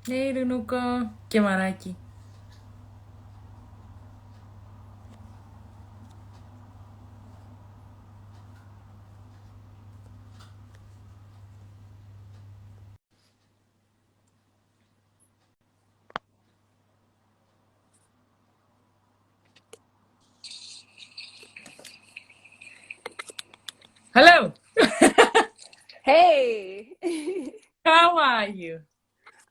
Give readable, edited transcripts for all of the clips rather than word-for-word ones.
Ναι, Ειρηνούκο και μαράκι. Hello, Hey, how are you?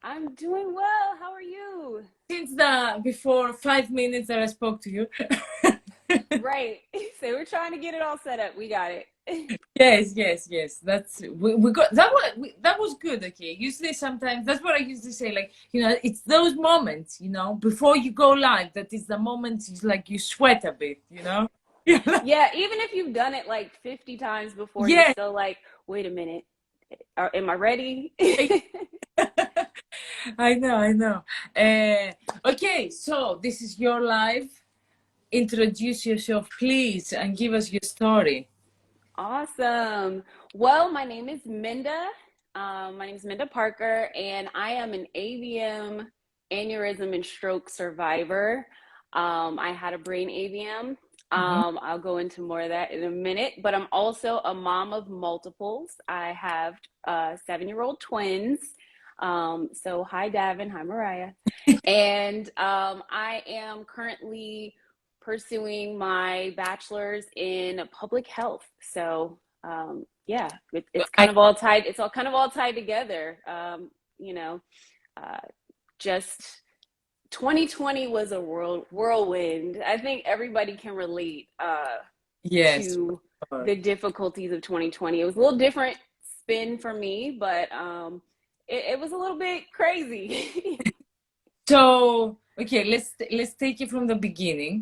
I'm doing well. How are you? Since the before 5 minutes that I spoke to you. Right. So we're trying to get it all set up. We got it. Yes, yes, yes. That's we got that that was good. Okay. Usually, sometimes that's what I usually say. Like it's those moments. Before you go live, that is the moment. It's like you sweat a bit. Yeah. Yeah, even if you've done it like 50 times before, you're Yeah. still like, wait a minute. Am I ready? I know. I know. Okay. So this is your live. Introduce yourself, please, and give us your story. Awesome. Well, my name is Minda. My name is Minda Parker, and I am an AVM aneurysm and stroke survivor. I had a brain AVM. Mhm. I'll go into more of that in a minute, but I'm also a mom of multiples. I have 7-year-old twins. So, hi, Davin. Hi, Mariah. And I am currently pursuing my bachelor's in public health. So yeah, it's I kind of all tied. It's all kind of all tied together. You know, uh, just 2020 was a whirlwind. I think everybody can relate yes. to the difficulties of 2020. It was a little different spin for me, but it was a little bit crazy. So, okay, let's take it from the beginning.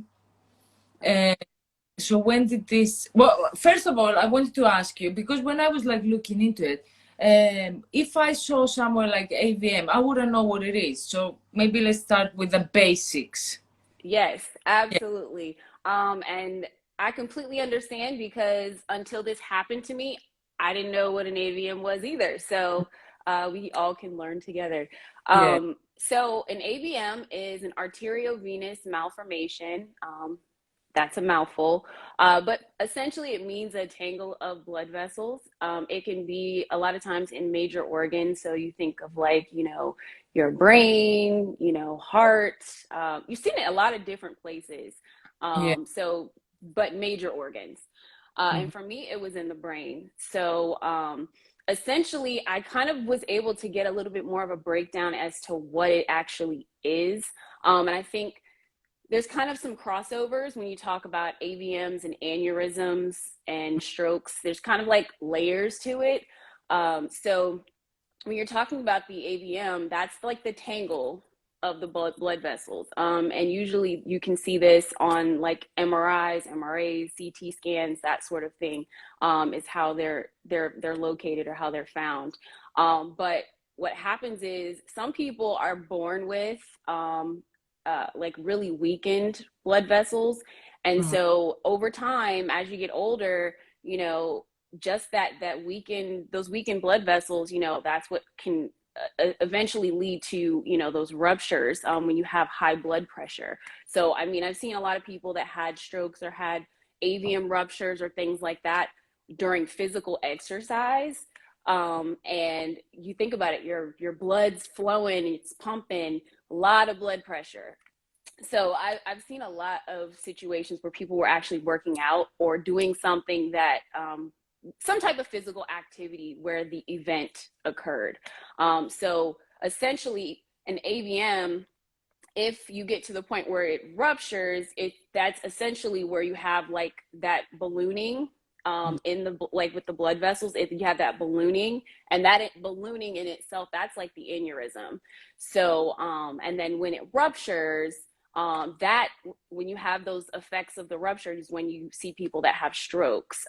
Okay. Uh, so when did this? Well, first of all, I wanted to ask you because when I was like looking into it, if I saw somewhere like AVM, I wouldn't know what it is. So maybe let's start with the basics. Yes, Yeah. absolutely. And I completely understand because until this happened to me, I didn't know what an AVM was either. So we all can learn together. Yeah. So an AVM is an arteriovenous malformation. That's a mouthful, but essentially it means a tangle of blood vessels. It can be a lot of times in major organs. So you think of like, your brain, heart. You've seen it a lot of different places. Yeah. But major organs. And Mhm. for me, it was in the brain. So essentially, I kind of was able to get a little bit more of a breakdown as to what it actually is. And I think there's kind of some crossovers when you talk about AVMs and aneurysms and strokes. There's kind of like layers to it. So when you're talking about the AVM, that's like the tangle of the blood vessels. And usually you can see this on like MRIs, MRAs, CT scans, that sort of thing, is how they're located or how they're found. But what happens is some people are born with like really weakened blood vessels. And Mhm. so over time, as you get older, just that weakened those weakened blood vessels, that's what can eventually lead to those ruptures when you have high blood pressure. So I mean, I've seen a lot of people that had strokes or had AVM ruptures or things like that during physical exercise. And you think about it, your blood's flowing, it's pumping, a lot of blood pressure. So I've seen a lot of situations where people were actually working out or doing something that some type of physical activity where the event occurred. So essentially, an AVM, if you get to the point where it ruptures, that's essentially where you have like that ballooning in the like with the blood vessels. If you have that ballooning, and ballooning in itself, that's like the aneurysm. So and then when it ruptures, that when you have those effects of the rupture is when you see people that have strokes,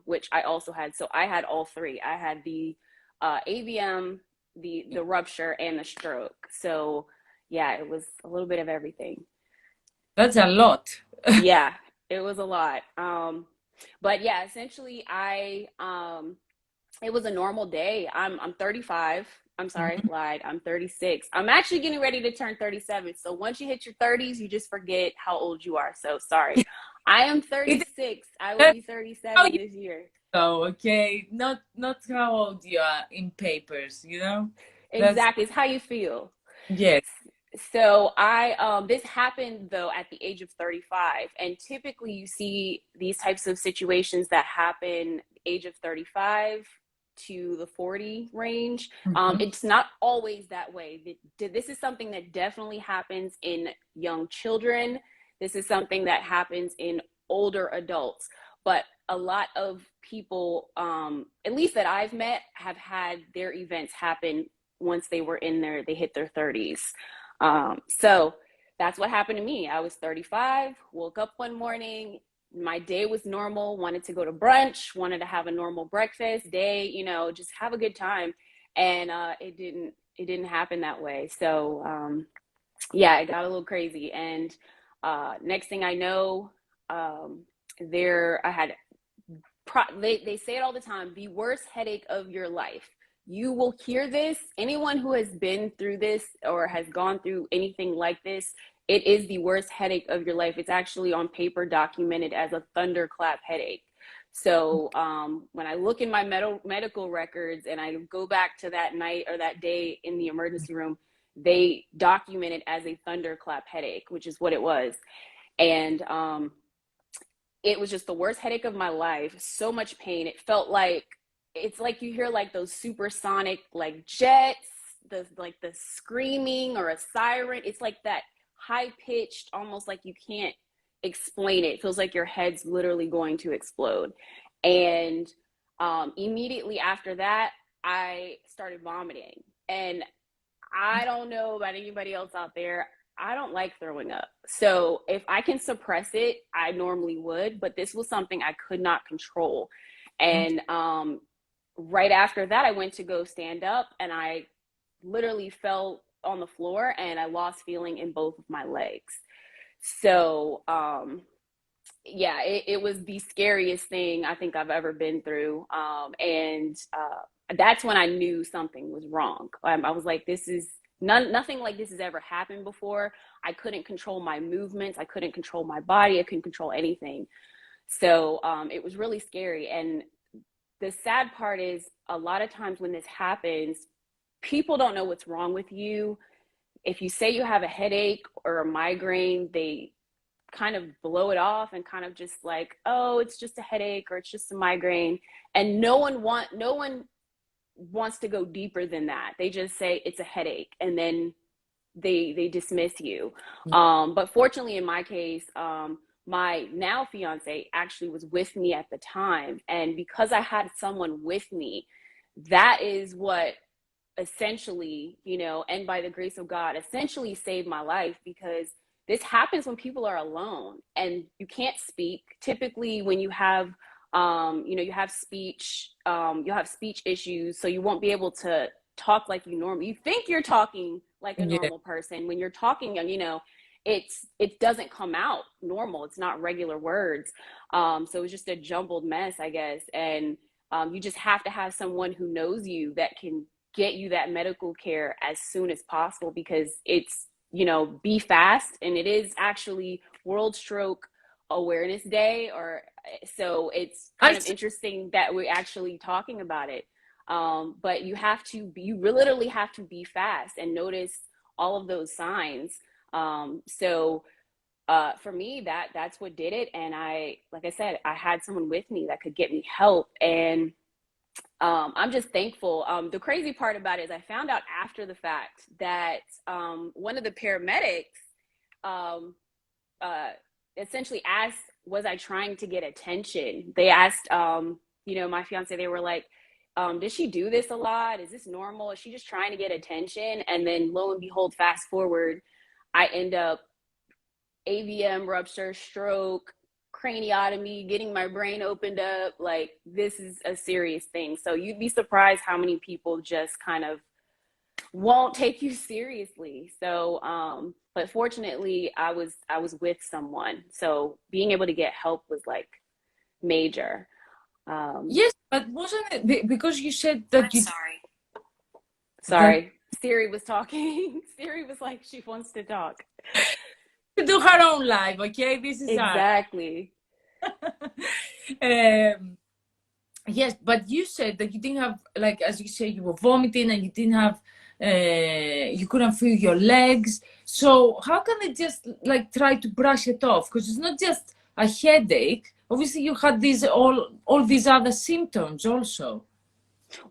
which I also had. So I had all three. I had the AVM, the rupture, and the stroke. So yeah, it was a little bit of everything. That's a lot. Yeah, it was a lot. But yeah, essentially, I It was a normal day. I'm 35. I'm sorry, Mhm. lied. I'm 36. I'm actually getting ready to turn 37. So once you hit your 30s, you just forget how old you are. So sorry. I am It, 36. I will that's be how 37 you this year. go, okay? Not how old you are in papers, you know? That's Exactly. It's how you feel. yes. So I this happened though at the age of 35, and typically you see these types of situations that happen age of 35 to the 40 range. Mhm. It's not always that way. This is something that definitely happens in young children. This is something that happens in older adults, but a lot of people, at least that I've met, have had their events happen once they hit their 30s. So that's what happened to me. I was 35, woke up one morning, my day was normal, wanted to go to brunch, wanted to have a normal breakfast day, just have a good time. And it didn't happen that way. So yeah, it got a little crazy. And next thing I know, um, there I had they say it all the time, the worst headache of your life. You will hear this. Anyone who has been through this or has gone through anything like this, it is the worst headache of your life. It's actually on paper documented as a thunderclap headache. So when I look in my medical records and I go back to that night or that day in the emergency room, they document it as a thunderclap headache, which is what it was. And it was just the worst headache of my life. So much pain. It felt like it's like you hear like those supersonic like jets, the screaming or a siren. It's like that high pitched, almost like you can't explain it. It feels like your head's literally going to explode. And immediately after that, I started vomiting. And I don't know about anybody else out there. I don't like throwing up. So if I can suppress it, I normally would, but this was something I could not control. And right after that, I went to go stand up and I literally fell on the floor and I lost feeling in both of my legs. So, yeah, it was the scariest thing I think I've ever been through. And that's when I knew something was wrong. I was like, this is nothing like this has ever happened before. I couldn't control my movements. I couldn't control my body. I couldn't control anything. So it was really scary. And the sad part is a lot of times when this happens, people don't know what's wrong with you. If you say you have a headache or a migraine, they kind of blow it off and kind of just like, oh, it's just a headache or it's just a migraine. And no one wants to go deeper than that. They just say it's a headache and then they dismiss you. But fortunately in my case, my now fiance actually was with me at the time, and because I had someone with me, that is what essentially, and by the grace of God, essentially saved my life, because this happens when people are alone and you can't speak. Typically, when you have, you have you'll have speech issues, so you won't be able to talk like you normally. You think you're talking like a Yeah. normal person when you're talking, it doesn't come out normal. It's not regular words. So it's just a jumbled mess, I guess. And you just have to have someone who knows you that can get you that medical care as soon as possible, because it's, be fast. And it is actually World Stroke Awareness Day, or so it's I kind of interesting that we're actually talking about it. But you literally have to be fast and notice all of those signs. So for me, that's what did it. And like I said, I had someone with me that could get me help. And I'm just thankful. The crazy part about it is I found out after the fact that one of the paramedics um, uh, essentially asked, was I trying to get attention? They asked, my fiance, they were like, does she do this a lot? Is this normal? Is she just trying to get attention? And then lo and behold, fast forward, I end up AVM rupture, stroke, craniotomy, getting my brain opened up. Like, this is a serious thing. So you'd be surprised how many people just kind of won't take you seriously. So, but fortunately, I was with someone. So being able to get help was like major. Yes, but wasn't it because you said that I'm you sorry. that Sorry, Siri was talking. Siri was like, she wants to talk. to do her own life? Okay, this is our. Exactly. um, yes, but you said that you didn't have, like, as you say, you were vomiting and you didn't have, you couldn't feel your legs. So how can I just like try to brush it off? Because it's not just a headache. Obviously, you had these all these other symptoms also.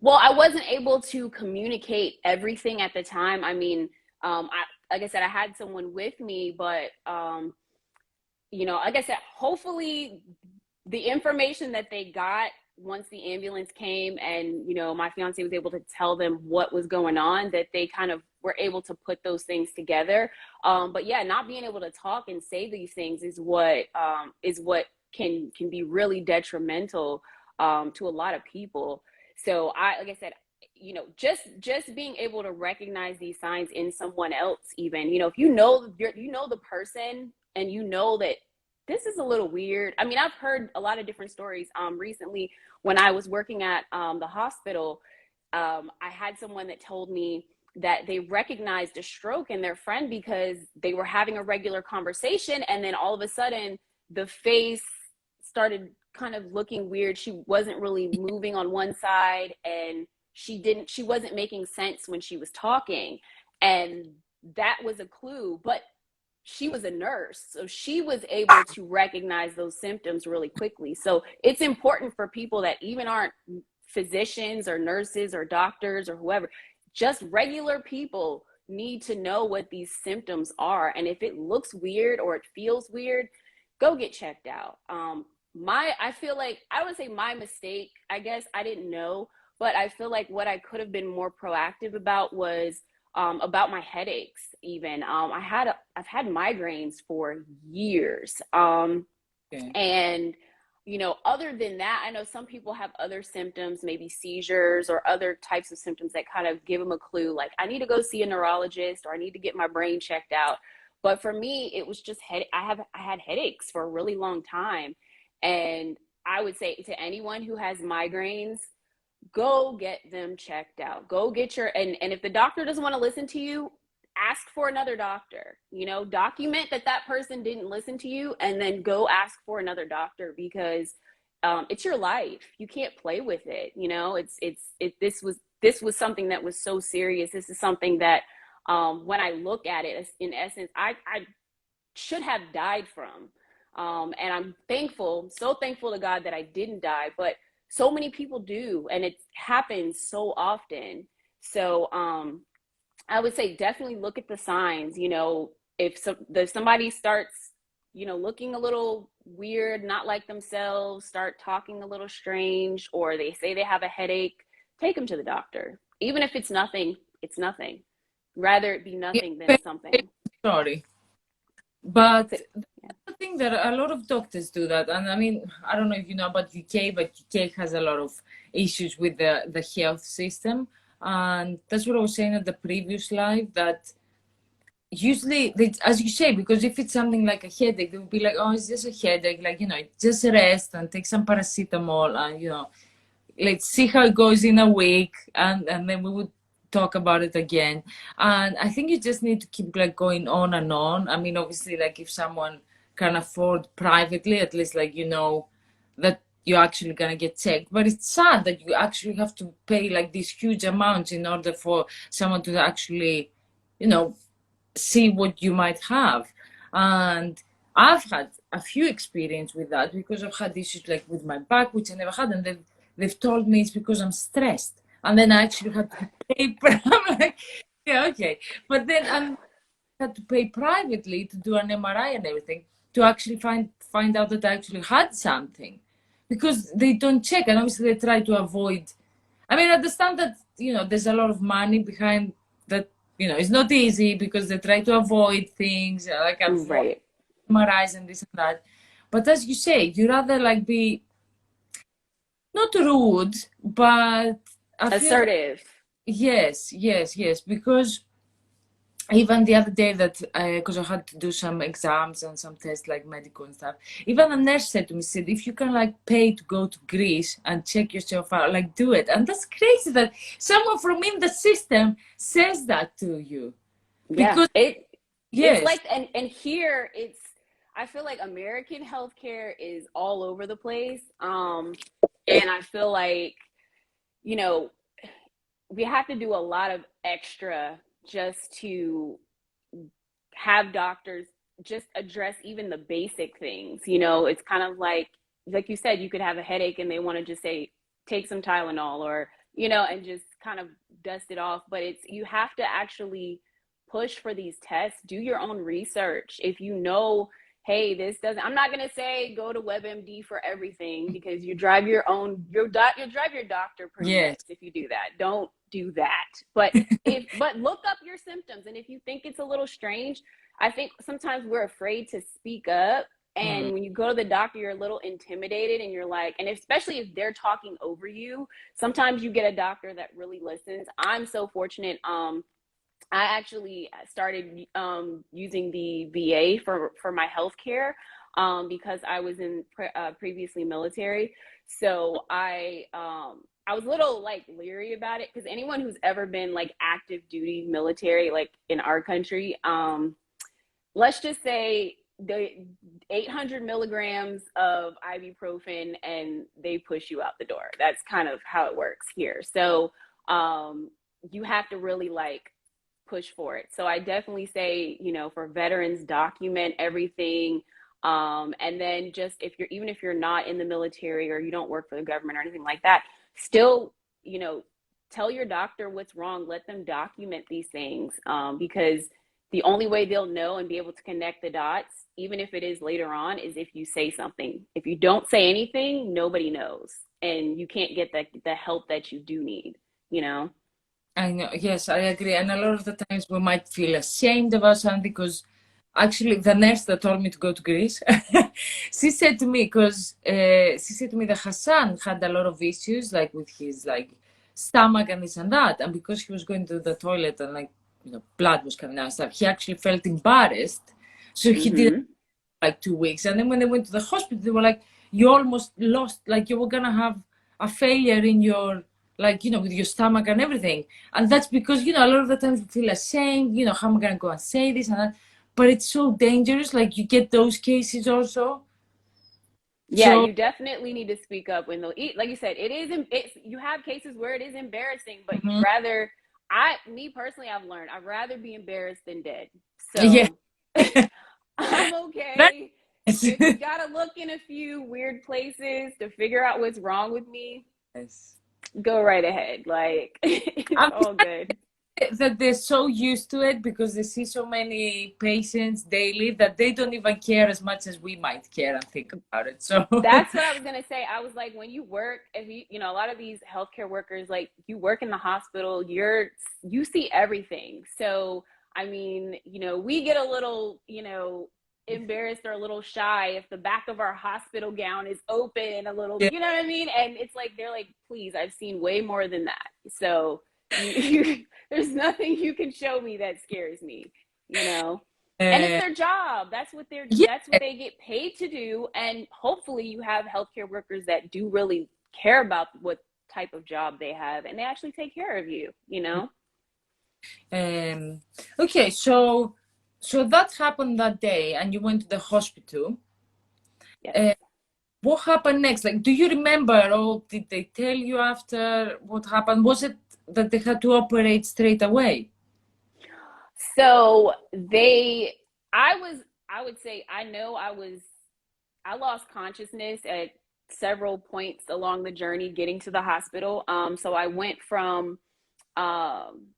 Well, I wasn't able to communicate everything at the time. I mean, like I said, I had someone with me, but like I said, hopefully the information that they got once the ambulance came and my fiance was able to tell them what was going on, that they kind of were able to put those things together. But yeah, not being able to talk and say these things is what can be really detrimental to a lot of people. So like I said, just being able to recognize these signs in someone else, even if the person, and that this is a little weird. I mean, I've heard a lot of different stories. Recently, when I was working at the hospital, I had someone that told me that they recognized a stroke in their friend because they were having a regular conversation, and then all of a sudden, the face started kind of looking weird. She wasn't really moving on one side, and she wasn't making sense when she was talking, and that was a clue. But she was a nurse, so she was able to recognize those symptoms really quickly. So it's important for people that even aren't physicians or nurses or doctors or whoever, just regular people need to know what these symptoms are. And if it looks weird or it feels weird, go get checked out. I feel like, I would say my mistake, I guess I didn't know, but I feel like what I could have been more proactive about was about my headaches. Even I've had migraines for years, Okay. and other than that, I know some people have other symptoms, maybe seizures or other types of symptoms that kind of give them a clue, like I need to go see a neurologist or I need to get my brain checked out. But for me, it was just I had headaches for a really long time, and I would say to anyone who has migraines, go get them checked out. Go get and if the doctor doesn't want to listen to you, ask for another doctor. Document that person didn't listen to you, and then go ask for another doctor, because it's your life. You can't play with it. This was something that was so serious. This is something that when I look at it, in essence, I should have died from. And I'm so thankful to God that I didn't die, but so many people do, and it happens so often. So I would say definitely look at the signs. If somebody starts, looking a little weird, not like themselves, start talking a little strange, or they say they have a headache, take them to the doctor. Even if it's nothing, it's nothing. Rather it be nothing than Yeah, something. sorry. But So, yeah. I think that a lot of doctors do that. And I mean, I don't know if you know about UK, but UK has a lot of issues with the health system. And that's what I was saying at the previous live, that usually, as you say, because if it's something like a headache, they will be like, oh, it's just a headache. Like, just rest and take some paracetamol and, let's see how it goes in a week, and then we would talk about it again. And I think you just need to keep like going on and on. I mean, obviously, like if someone can afford privately, at least like that you're actually gonna get checked. But it's sad that you actually have to pay like these huge amounts in order for someone to actually, you know see what you might have. And I've had a few experience with that, because I've had issues like with my back, which I never had, and they've told me it's because I'm stressed. And then I actually had to pay. I'm like, yeah, okay. But then I had to pay privately to do an MRI and everything, to actually find out that I actually had something, because they don't check, and obviously they try to avoid. I mean, I understand that there's a lot of money behind that. It's not easy, because they try to avoid things, like avoid Right. MRIs and this and that. But as you say, you rather like be not rude, but I feel Assertive. yes, yes, yes, because even the other day that because I had to do some exams and some tests like medical and stuff, even a nurse said to me, said, if you can like pay to go to Greece and check yourself out, like do it. And that's crazy that someone from in the system says that to you. Yeah, Because it's yes, like, and here it's, I feel like American healthcare is all over the place. And I feel like, you know, we have to do a lot of extra just to have doctors just address even the basic things. You know, it's kind of like you said, you could have a headache and they want to just say, take some Tylenol, or, you know, and just kind of dust it off. But it's, you have to actually push for these tests, do your own research. If you know, hey, this doesn't, I'm not going to say go to WebMD for everything, because you drive your own, you drive your doctor pretty yes, nuts if you do that. Don't do that. But look up your symptoms. And if you think it's a little strange, I think sometimes we're afraid to speak up. mm, And when you go to the doctor, you're a little intimidated, and you're like, and especially if they're talking over you, sometimes you get a doctor that really listens. I'm so fortunate. I actually started using the VA for my healthcare, because I was in previously military. So I was a little like leery about it, because anyone who's ever been like active duty military, like in our country, let's just say the 800 milligrams of ibuprofen and they push you out the door. That's kind of how it works here. So you have to really like push for it. So I definitely say, you know, for veterans, document everything. And then just if you're, even if you're not in the military or you don't work for the government or anything like that, still, you know, tell your doctor what's wrong. Let them document these things, because the only way they'll know and be able to connect the dots, even if it is later on, is if you say something. If you don't say anything, nobody knows, and you can't get the help that you do need, you know? I know. Yes, I agree. And a lot of the times we might feel ashamed about something because actually the nurse that told me to go to Greece, she said to me, because she said to me that Hassan had a lot of issues like with his like stomach and this and that. And because he was going to the toilet and like, you know, blood was coming out and stuff, he actually felt embarrassed. So he did Mm-hmm. like 2 weeks. And then when they went to the hospital, they were like, you almost lost, like you were gonna have a failure in your, like, you know, with your stomach and everything. And that's because, you know, a lot of the times we feel ashamed, you know, how am I gonna go and say this and that? But it's so dangerous, like you get those cases also. Yeah, So you definitely need to speak up when they'll eat. Like you said, it is, it's, you have cases where it is embarrassing, but you'd mhm. rather, me personally, I've learned, I'd rather be embarrassed than dead. Yeah. So I'm That okay. is If you gotta look in a few weird places to figure out what's wrong with me, yes. go right ahead. Like, it's I'm all good. that they're so used to it because they see so many patients daily that they don't even care as much as we might care and think about it. So That's what I was gonna say. I was like, when you work, if you know, a lot of these healthcare workers, like you work in the hospital, you see everything. So I mean, you know, we get a little, you know, embarrassed or a little shy if the back of our hospital gown is open a little, yeah. you know what I mean? And it's like they're like, please, I've seen way more than that. So you there's nothing you can show me that scares me, you know? And it's Uh, their job. yeah. That's what they get paid to do. And hopefully you have healthcare workers that do really care about what type of job they have, and they actually take care of you, you know? Um, okay, so that happened that day, and you went to the hospital. Yes. Uh, what happened next? Like, do you remember, or did they tell you after what happened? Was it that they had to operate straight away? So they I was I would say I know I lost consciousness at several points along the journey getting to the hospital. So I went from um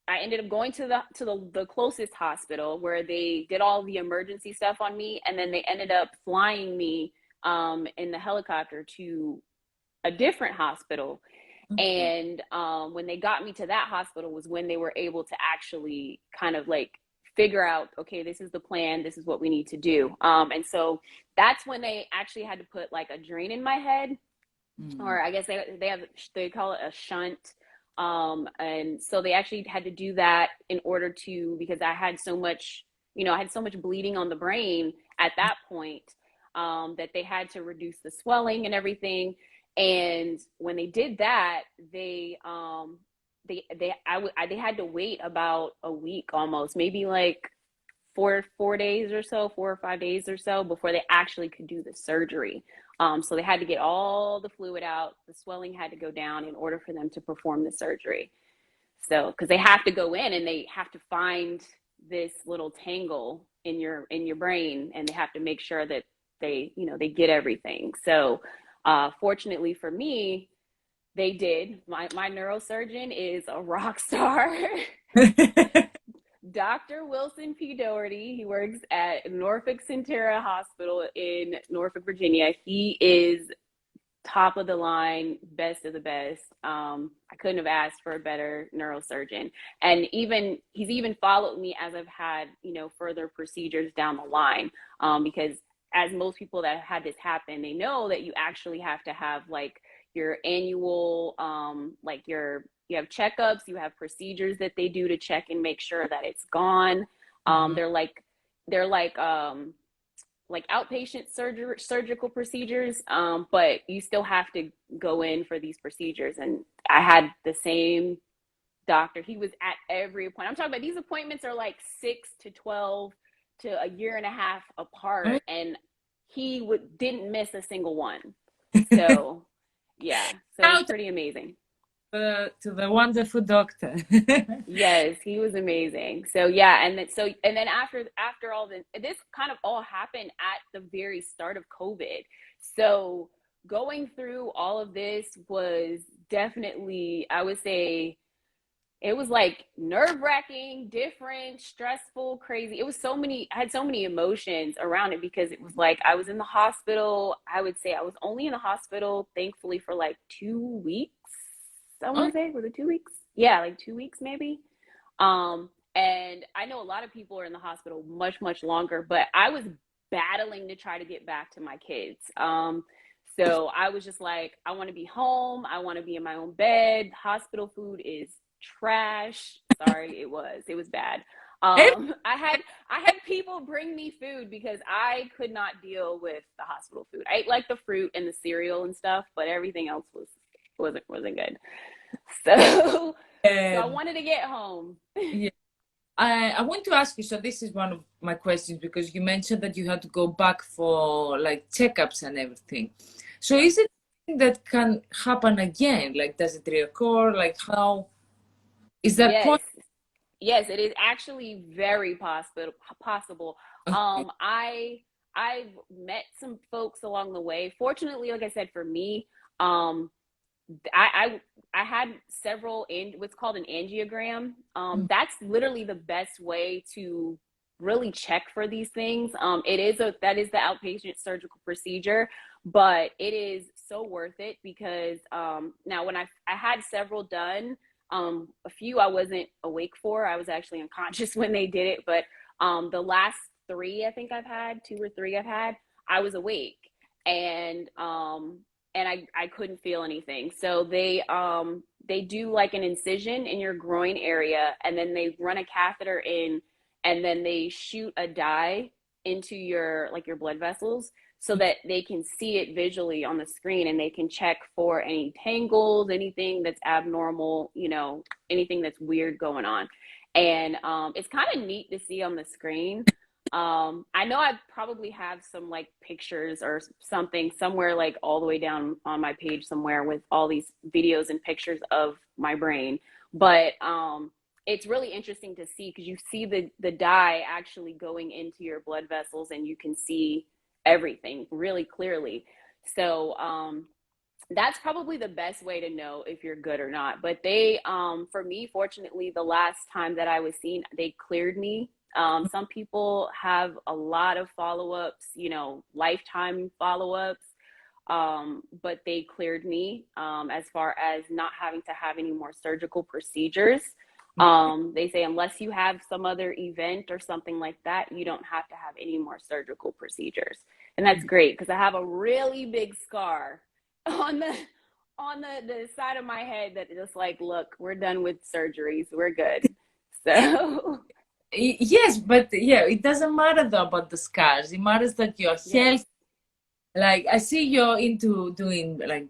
I ended up going to the closest hospital where they did all the emergency stuff on me, and then they ended up flying me in the helicopter to a different hospital. Okay. And when they got me to that hospital was when they were able to actually kind of like figure out, okay, this is the plan, this is what we need to do. And so that's when they actually had to put like a drain in my head, Mm. or I guess they call it a shunt. And so they actually had to do that in order to, because I had so much, I had so much bleeding on the brain at that point, that they had to reduce the swelling and everything. And when they did that, they had to wait about a week, almost, maybe like 4 days or so, 4 or 5 days or so, before they actually could do the surgery. So they had to get all the fluid out. The swelling had to go down in order for them to perform the surgery. So, because they have to go in and they have to find this little tangle in your brain, and they have to make sure that they get everything. So, fortunately for me, they did. My neurosurgeon is a rock star. Dr. Wilson P. Doherty. He works at Norfolk Centera Hospital in Norfolk, Virginia. He is top of the line, best of the best. I couldn't have asked for a better neurosurgeon. And he's even followed me as I've had, further procedures down the line. Because as most people that have had this happen, they know that you actually have to have like your annual, you have checkups, you have procedures that they do to check and make sure that it's gone. Mhm. They're like outpatient surgical procedures, but you still have to go in for these procedures. And I had the same doctor. He was at every appointment. I'm talking about these appointments are like 6 to 12 to a year and a half apart, Right? and he didn't miss a single one. So yeah, so it was Out pretty amazing. to the wonderful doctor. Yes, he was amazing. So yeah, and then after all this kind of all happened at the very start of COVID. So going through all of this was definitely, I would say, it was like nerve-wracking, different, stressful, crazy. It was I had so many emotions around it, because it was like I was in the hospital. I would say I was only in the hospital, thankfully, for like 2 weeks. I want Oh, to say, was it 2 weeks? Yeah, like 2 weeks maybe. And I know a lot of people are in the hospital much, much longer, but I was battling to try to get back to my kids. So I was just like, I want to be home. I want to be in my own bed. Hospital food is trash. Sorry, it was bad. every- I had people bring me food because I could not deal with the hospital food. I ate like the fruit and the cereal and stuff, but everything else wasn't good. So so I um, wanted to get home. yeah. I want to ask you, so this is one of my questions, because you mentioned that you had to go back for like checkups and everything. So Yep. is it something that can happen again? Like, does it reoccur? Like, how is that Yes. possible? Yes, it is actually very possible. Okay. I've met some folks along the way. Fortunately, like I said, for me, um, I had several in what's called an angiogram. That's literally the best way to really check for these things. That is the outpatient surgical procedure, but it is so worth it, because now when I had several done, a few I wasn't awake for. I was actually unconscious when they did it, but the last three I think I've had, two or three I've had, I was awake, and I couldn't feel anything. So they do like an incision in your groin area, and then they run a catheter in, and then they shoot a dye into your blood vessels, so that they can see it visually on the screen, and they can check for any tangles, anything that's abnormal, anything that's weird going on. And it's kind of neat to see on the screen. I know I probably have some like pictures or something somewhere, like all the way down on my page somewhere, with all these videos and pictures of my brain. But it's really interesting to see, because you see the dye actually going into your blood vessels, and you can see everything really clearly. So that's probably the best way to know if you're good or not. But for me, fortunately, the last time that I was seen, they cleared me. Some people have a lot of follow-ups, lifetime follow-ups, but they cleared me, as far as not having to have any more surgical procedures. They say unless you have some other event or something like that, you don't have to have any more surgical procedures. And that's great, because I have a really big scar on the on the side of my head that just like, look, we're done with surgeries, we're good. So Yes, but yeah, it doesn't matter though about the scars. It matters that you're yes, healthy. Like I see you're into doing like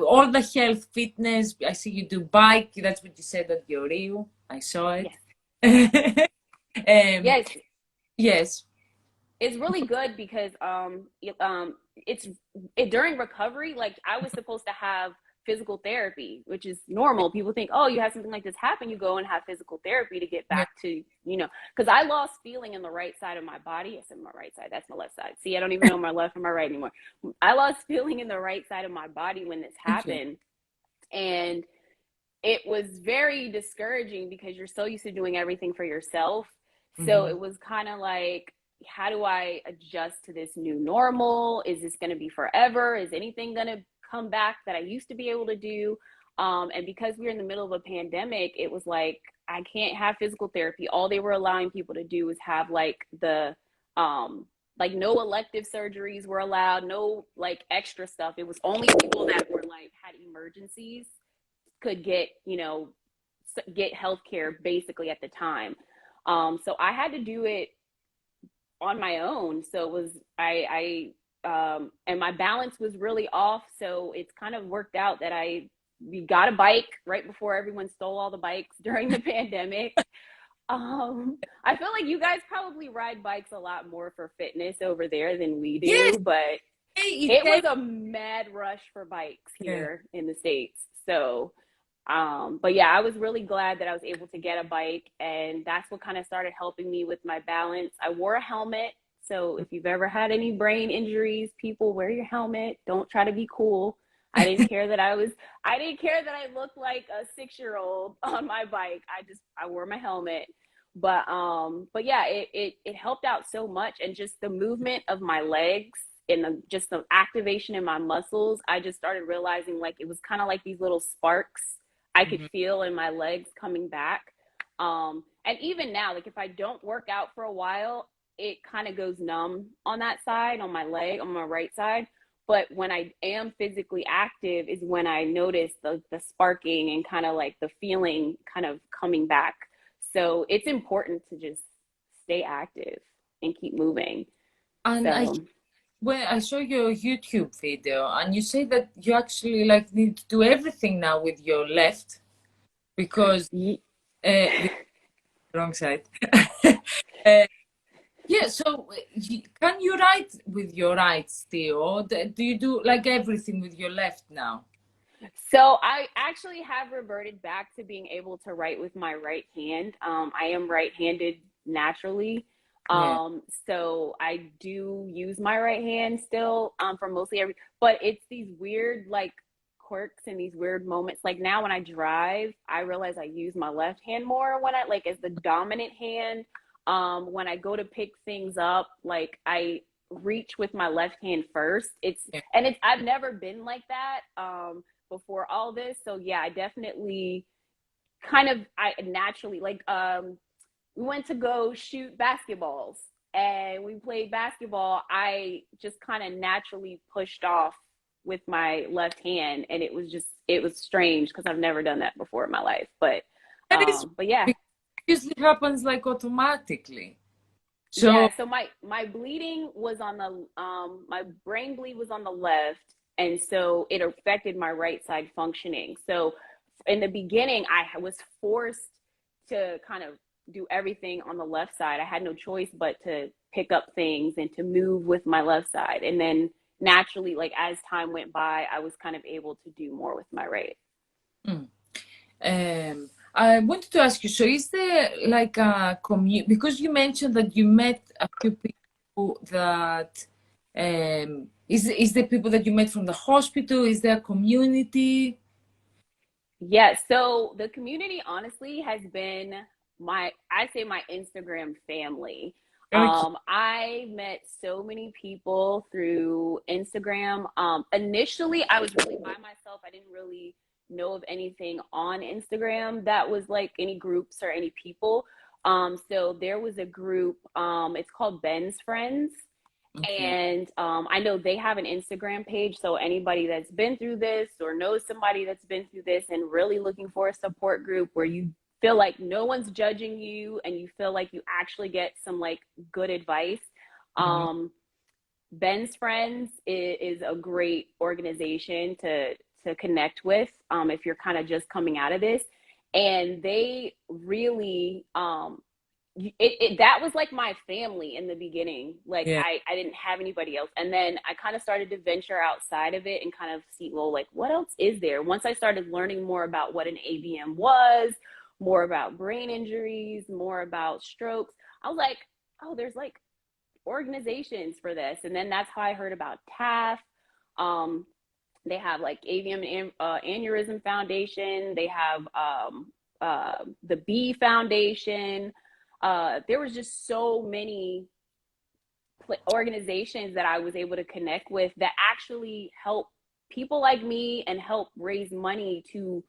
all the health fitness. I see you do bike. That's what you said that you're real. I saw it. yes, um, yes. yes. It's really good because it's during recovery. Like I was supposed to have physical therapy, which is normal. People think, oh, you have something like this happen, you go and have physical therapy to get Yeah. back to, because I lost feeling in the right side of my body. I said my right side, that's my left side. See, I don't even know my left from my right anymore. I lost feeling in the right side of my body when this Okay. happened, and it was very discouraging because you're so used to doing everything for yourself. So Hmm. it was kind of like, how do I adjust to this new normal? Is this going to be forever? Is anything going to come back that I used to be able to do? And because we were in the middle of a pandemic, it was like, I can't have physical therapy. All they were allowing people to do is have um, like no elective surgeries were allowed, no like extra stuff. It was only people that were like had emergencies could get, get healthcare basically at the time. So I had to do it on my own. So it was and my balance was really off. So it's kind of worked out that we got a bike right before everyone stole all the bikes during the pandemic. I feel like you guys probably ride bikes a lot more for fitness over there than we Yes. do, but Hey, it was a mad rush for bikes yeah. here in the States. So but yeah, I was really glad that I was able to get a bike, and that's what kind of started helping me with my balance. I wore a helmet. So if you've ever had any brain injuries, people wear your helmet. Don't try to be cool. I didn't care that I looked like a 6-year-old on my bike. I wore my helmet. But yeah, it helped out so much, and just the movement of my legs and just the activation in my muscles, I just started realizing like it was kind of like these little sparks I could Mhm. feel in my legs coming back. And even now, like if I don't work out for a while, it kind of goes numb on that side, on my leg, on my right side. But when I am physically active is when I notice the sparking and kind of like the feeling kind of coming back. So it's important to just stay active and keep moving. And So when I saw your YouTube video, and you say that you actually like need to do everything now with your left because with the wrong side. uh, yeah. So can you write with your right still, or do you do like everything with your left now? So I actually have reverted back to being able to write with my right hand. I am right-handed naturally. Yeah. So I do use my right hand still for mostly but it's these weird like quirks and these weird moments. Like now when I drive, I realize I use my left hand more when I like as the dominant hand. When I go to pick things up, like I reach with my left hand first. Yeah. I've never been like that. Before all this. So yeah, I definitely I naturally we went to go shoot basketballs and we played basketball. I just kind of naturally pushed off with my left hand, and it was strange because I've never done that before in my life. That is But yeah. because it usually happens like automatically. Yeah, So so my bleeding was on the my brain bleed was on the left, and so it affected my right side functioning. So in the beginning, I was forced to kind of do everything on the left side. I had no choice but to pick up things and to move with my left side. And then naturally, like as time went by, I was kind of able to do more with my right. mm. I wanted to ask you, so is there like a community, because you mentioned that you met a few people that, is there people that you met from the hospital? Is there a community? Yeah, so the community honestly has been I say my Instagram family. Okay. I met so many people through Instagram. Initially, I was really by myself. I didn't really know of anything on Instagram that was like any groups or any people. So there was a group, it's called Ben's Friends, Okay. And I know they have an Instagram page. So anybody that's been through this or knows somebody that's been through this and really looking for a support group where you feel like no one's judging you and you feel like you actually get some like good advice. Mhm. Ben's Friends is a great organization to connect with if you're kind of just coming out of this, and they really that was like my family in the beginning. Like Yeah. I didn't have anybody else, and then I kind of started to venture outside of it and kind of see, well, like what else is there? Once I started learning more about what an AVM was, more about brain injuries, more about strokes, I was like, oh, there's like organizations for this. And then that's how I heard about TAF. They have like AVM Aneurysm Foundation. They have the B Foundation. There was just so many organizations that I was able to connect with that actually help people like me and help raise money to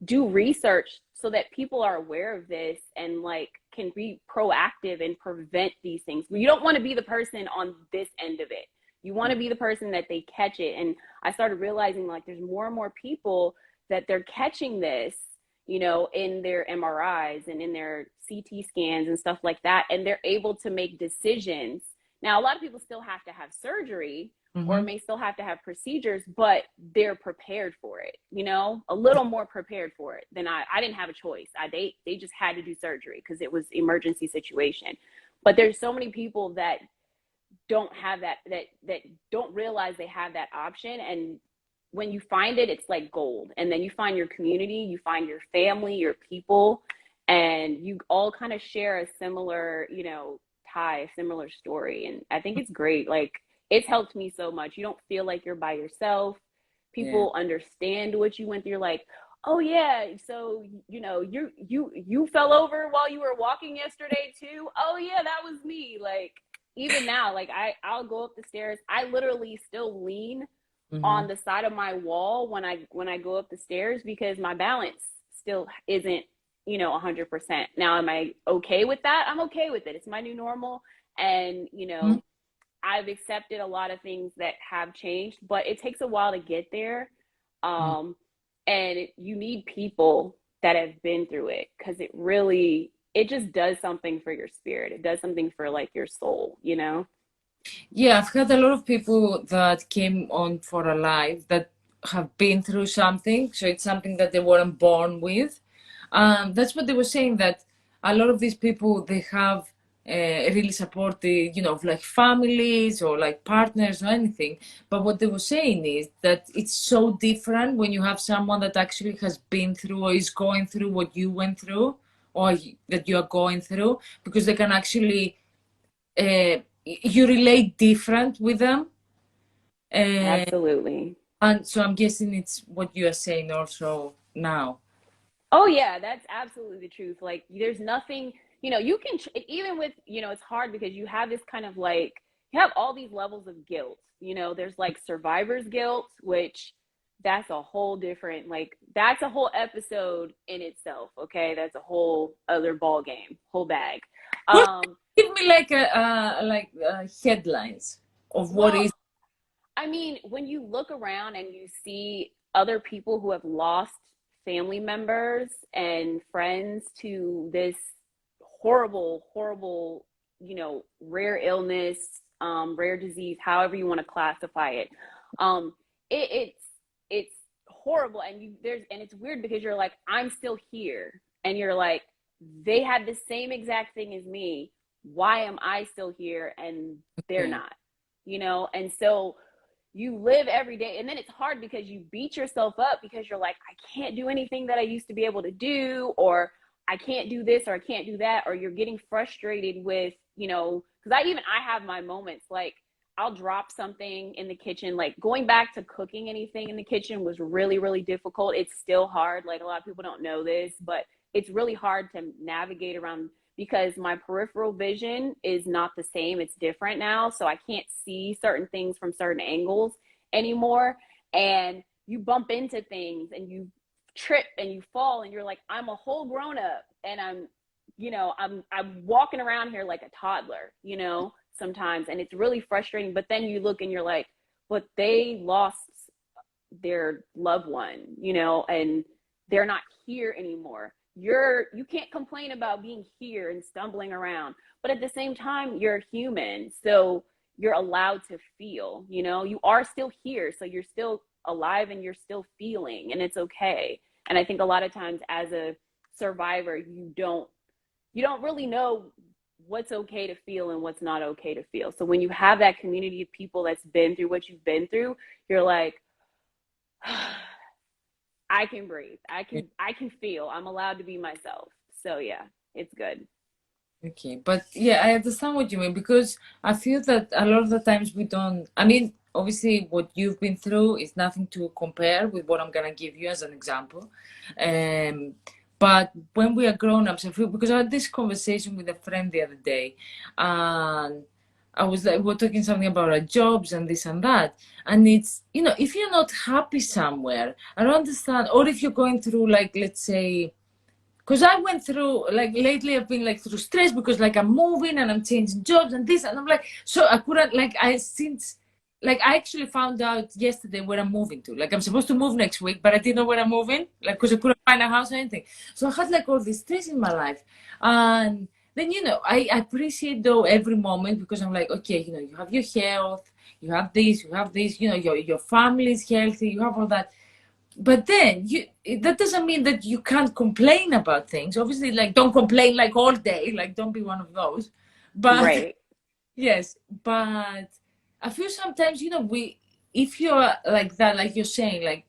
do research so that people are aware of this and like can be proactive and prevent these things. You don't want to be the person on this end of it. You want to be the person that they catch it. And I started realizing like there's more and more people that they're catching this, you know, in their MRIs and in their CT scans and stuff like that. And they're able to make decisions. Now, a lot of people still have to have surgery or Mhm. may still have to have procedures, but they're prepared for it, you know, a little more prepared for it than I didn't have a choice. They just had to do surgery because it was emergency situation. But there's so many people that don't have that don't realize they have that option. And when you find it, it's like gold. And then you find your community, you find your family, your people, and you all kind of share a similar, you know, tie, a similar story. And I think it's great. Like it's helped me so much. You don't feel like you're by yourself. Yeah. People understand what you went through. You're like, oh yeah, so you know, you fell over while you were walking yesterday too. Oh yeah, that was me. Like even now, like I'll go up the stairs. I literally still lean on Mhm. the side of my wall when I go up the stairs because my balance still isn't, you know, 100%. Now am I okay with that? I'm okay with it. It's my new normal. And you Mhm. know, I've accepted a lot of things that have changed, but it takes a while to get there. Mhm. Um, and you need people that have been through it because it really, it just does something for your spirit. It does something for like your soul, you know? Yeah, I've had a lot of people that came on for a live that have been through something. So it's something that they weren't born with. That's what they were saying, that a lot of these people, they have really supportive, you know, like families or like partners or anything. But what they were saying is that it's so different when you have someone that actually has been through or is going through what you went through or that you are going through, because they can actually you relate different with them. Uh, Absolutely. and so I'm guessing it's what you are saying also now. Oh yeah, that's absolutely the truth. Like there's nothing, you know, you can even with, you know, it's hard because you have this kind of like you have all these levels of guilt. You know, there's like survivor's guilt, which that's a whole different like that's a whole episode in itself, okay? That's a whole other ball game, whole bag. What, Um give me like a headlines of what well, is. I mean, when you look around and you see other people who have lost family members and friends to this horrible, horrible, you know, rare illness, rare disease, however you want to classify it, um, it's horrible, and it's weird because you're like, I'm still here, and you're like, they had the same exact thing as me. Why am I still here and they're Okay. not? You know, and so you live every day, and then it's hard because you beat yourself up because you're like, I can't do anything that I used to be able to do, or I can't do this, or I can't do that, or you're getting frustrated with, you know, because I have my moments like I'll drop something in the kitchen. Like going back to cooking anything in the kitchen was really, really difficult. It's still hard. Like a lot of people don't know this, but it's really hard to navigate around because my peripheral vision is not the same. It's different now. So I can't see certain things from certain angles anymore. And you bump into things and you trip and you fall and you're like, I'm a whole grown up and I'm, you know, I'm walking around here like a toddler, you know, sometimes, and it's really frustrating. But then you look and you're like, but they lost their loved one, you know, and they're not here anymore. You can't complain about being here and stumbling around, but at the same time, you're human, so you're allowed to feel, you know, you are still here, so you're still alive and you're still feeling, and it's okay. And I think a lot of times as a survivor, you don't really know what's okay to feel and what's not okay to feel. So when you have that community of people that's been through what you've been through, you're like, I can breathe. I can feel. I'm allowed to be myself. So yeah, it's good. Okay, but yeah, I understand what you mean because I feel that a lot of the times we don't. I mean, obviously, what you've been through is nothing to compare with what I'm gonna give you as an example. Um, but when we are grown-ups, I feel because I had this conversation with a friend the other day, and I was like, we're talking something about our jobs and this and that, and it's if you're not happy somewhere, I don't understand, or if you're going through like let's say because I went through like lately I've been like through stress because like I'm moving and I'm changing jobs and this and I'm like so I couldn't like I since like I actually found out yesterday where I'm moving to. Like I'm supposed to move next week, but I didn't know where I'm moving, like because I couldn't find a house or anything. So I had like all this stress in my life. And then I appreciate though every moment because I'm like, okay, you have your health, you have this, your family is healthy, you have all that, but then that doesn't mean that you can't complain about things. Obviously, like don't complain like all day, like don't be one of those. But Right. yes, but I feel sometimes we if you're like that, like you're saying, like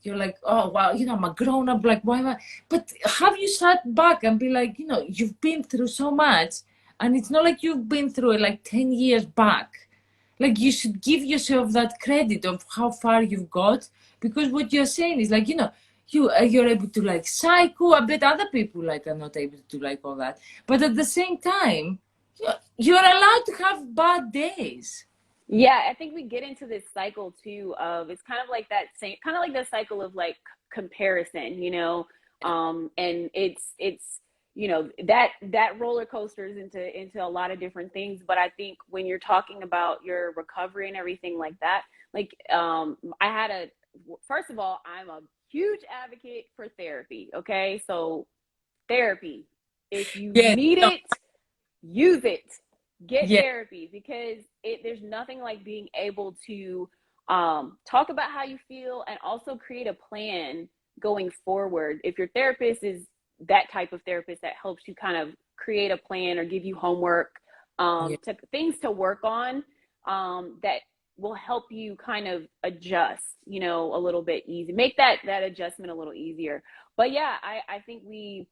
you're like, oh wow, I'm a grown up, like why am I? But have you sat back and be like, you've been through so much, and it's not like you've been through it like 10 years back. Like you should give yourself that credit of how far you've got, because what you're saying is like you're able to like cycle. I bet other people like are not able to like all that, but at the same time you're allowed to have bad days. Yeah, I think we get into this cycle too of it's kind of like that same kind of like the cycle of like comparison, you know. And it's that roller coasters into a lot of different things, but I think when you're talking about your recovery and everything like that, like I had a first of all, I'm a huge advocate for therapy, okay? So therapy, if you Yes. need No. it, use it. Get Yes. therapy because there's nothing like being able to talk about how you feel and also create a plan going forward. If your therapist is that type of therapist that helps you kind of create a plan or give you homework, Yeah. to things to work on, that will help you kind of adjust, a little bit easy, make that adjustment a little easier. But yeah, I think we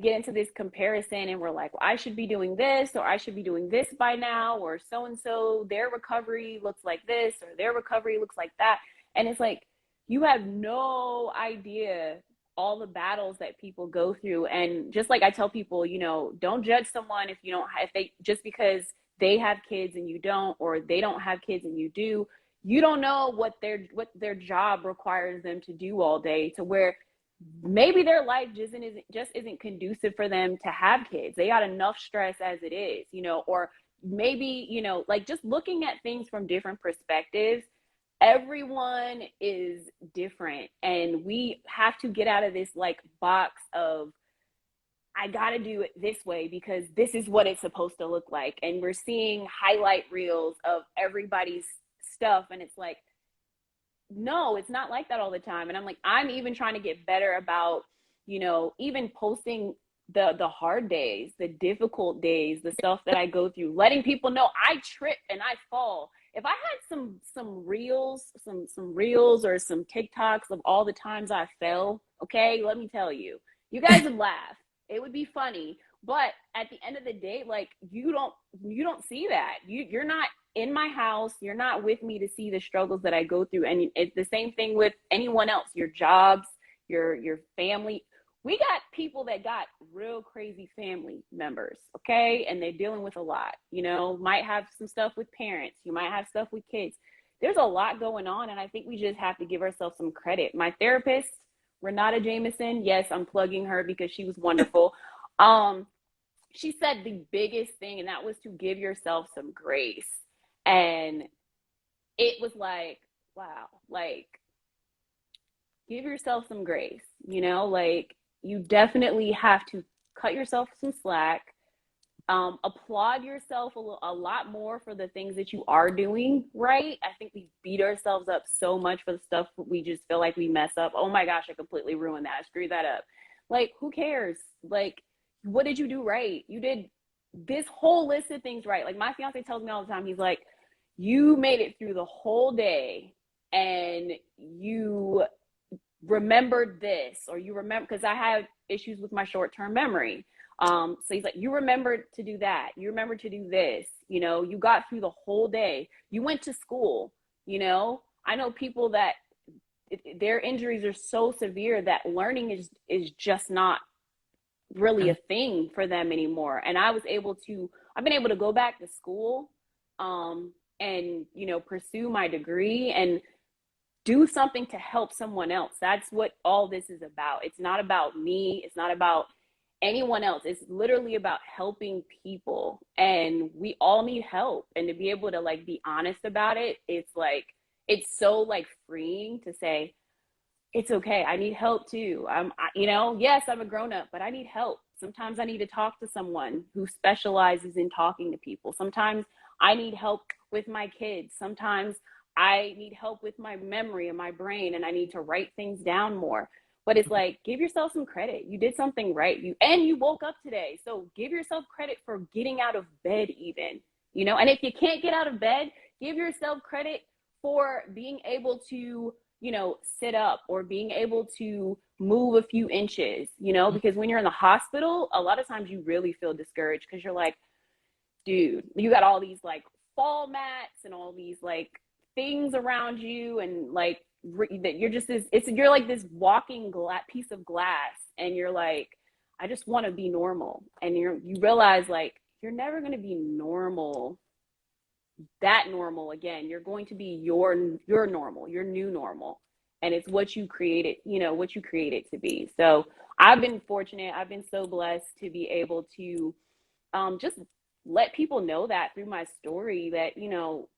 get into this comparison and we're like, well, I should be doing this or I should be doing this by now, or so and so their recovery looks like this or their recovery looks like that. And it's like you have no idea all the battles that people go through. And just like I tell people, don't judge someone if they just because they have kids and you don't, or they don't have kids and you do. You don't know what their job requires them to do all day, to where maybe their life just isn't conducive for them to have kids. They got enough stress as it is, or maybe, like just looking at things from different perspectives. Everyone is different, and we have to get out of this like box of I got to do it this way because this is what it's supposed to look like. And we're seeing highlight reels of everybody's stuff, and it's like, no, it's not like that all the time. And I'm like, I'm even trying to get better about, even posting the hard days, the difficult days, the stuff that I go through, letting people know I trip and I fall. If I had some reels, some reels or some TikToks of all the times I fell, okay, let me tell you, you guys would laugh. It would be funny. But at the end of the day, like you don't see that. You're not in my house, you're not with me to see the struggles that I go through. And it's the same thing with anyone else, your jobs, your family. We got people that got real crazy family members, okay? And they're dealing with a lot, might have some stuff with parents, you might have stuff with kids. There's a lot going on, and I think we just have to give ourselves some credit. My therapist, Renata Jameson, yes, I'm plugging her because she was wonderful. Um, she said the biggest thing, and that was to give yourself some grace. And it was like, wow, like, give yourself some grace, you know, like, you definitely have to cut yourself some slack. Applaud yourself a lot more for the things that you are doing right. I think we beat ourselves up so much for the stuff we just feel like we mess up. Oh my gosh, I completely ruined that. I screwed that up. Like, who cares? Like, what did you do right? You did this whole list of things right. Like, my fiance tells me all the time, he's like, you made it through the whole day and you remembered this, or you remember, because I have issues with my short-term memory. So he's like, you remembered to do that. You remembered to do this. You know, you got through the whole day. You went to school. You know, I know people that their injuries are so severe that learning is just not really a thing for them anymore. And I've been able to go back to school, and, you know, pursue my degree and do something to help someone else. That's what all this is about. It's not about me. It's not about anyone else. It's literally about helping people, and we all need help. And to be able to, like, be honest about it, it's like, it's so, like, freeing to say, it's okay, I need help too. You know, yes, I'm a grown-up, but I need help. Sometimes I need to talk to someone who specializes in talking to people. Sometimes I need help with my kids. Sometimes I need help with my memory and my brain, and I need to write things down more. But it's like, give yourself some credit. You did something right. You woke up today. So give yourself credit for getting out of bed even, you know? And if you can't get out of bed, give yourself credit for being able to, you know, sit up, or being able to move a few inches, you know, because when you're in the hospital, a lot of times you really feel discouraged because you're like, dude, you got all these like fall mats and all these like things around you, and like that you're just you're like this walking piece of glass, and you're like, I just want to be normal. And you realize, like, you're never going to be normal, that normal again. You're going to be your normal, your new normal, and it's what you created, you know, what you create it to be. So I've been fortunate. I've been so blessed to be able to just let people know that through my story, that, you know,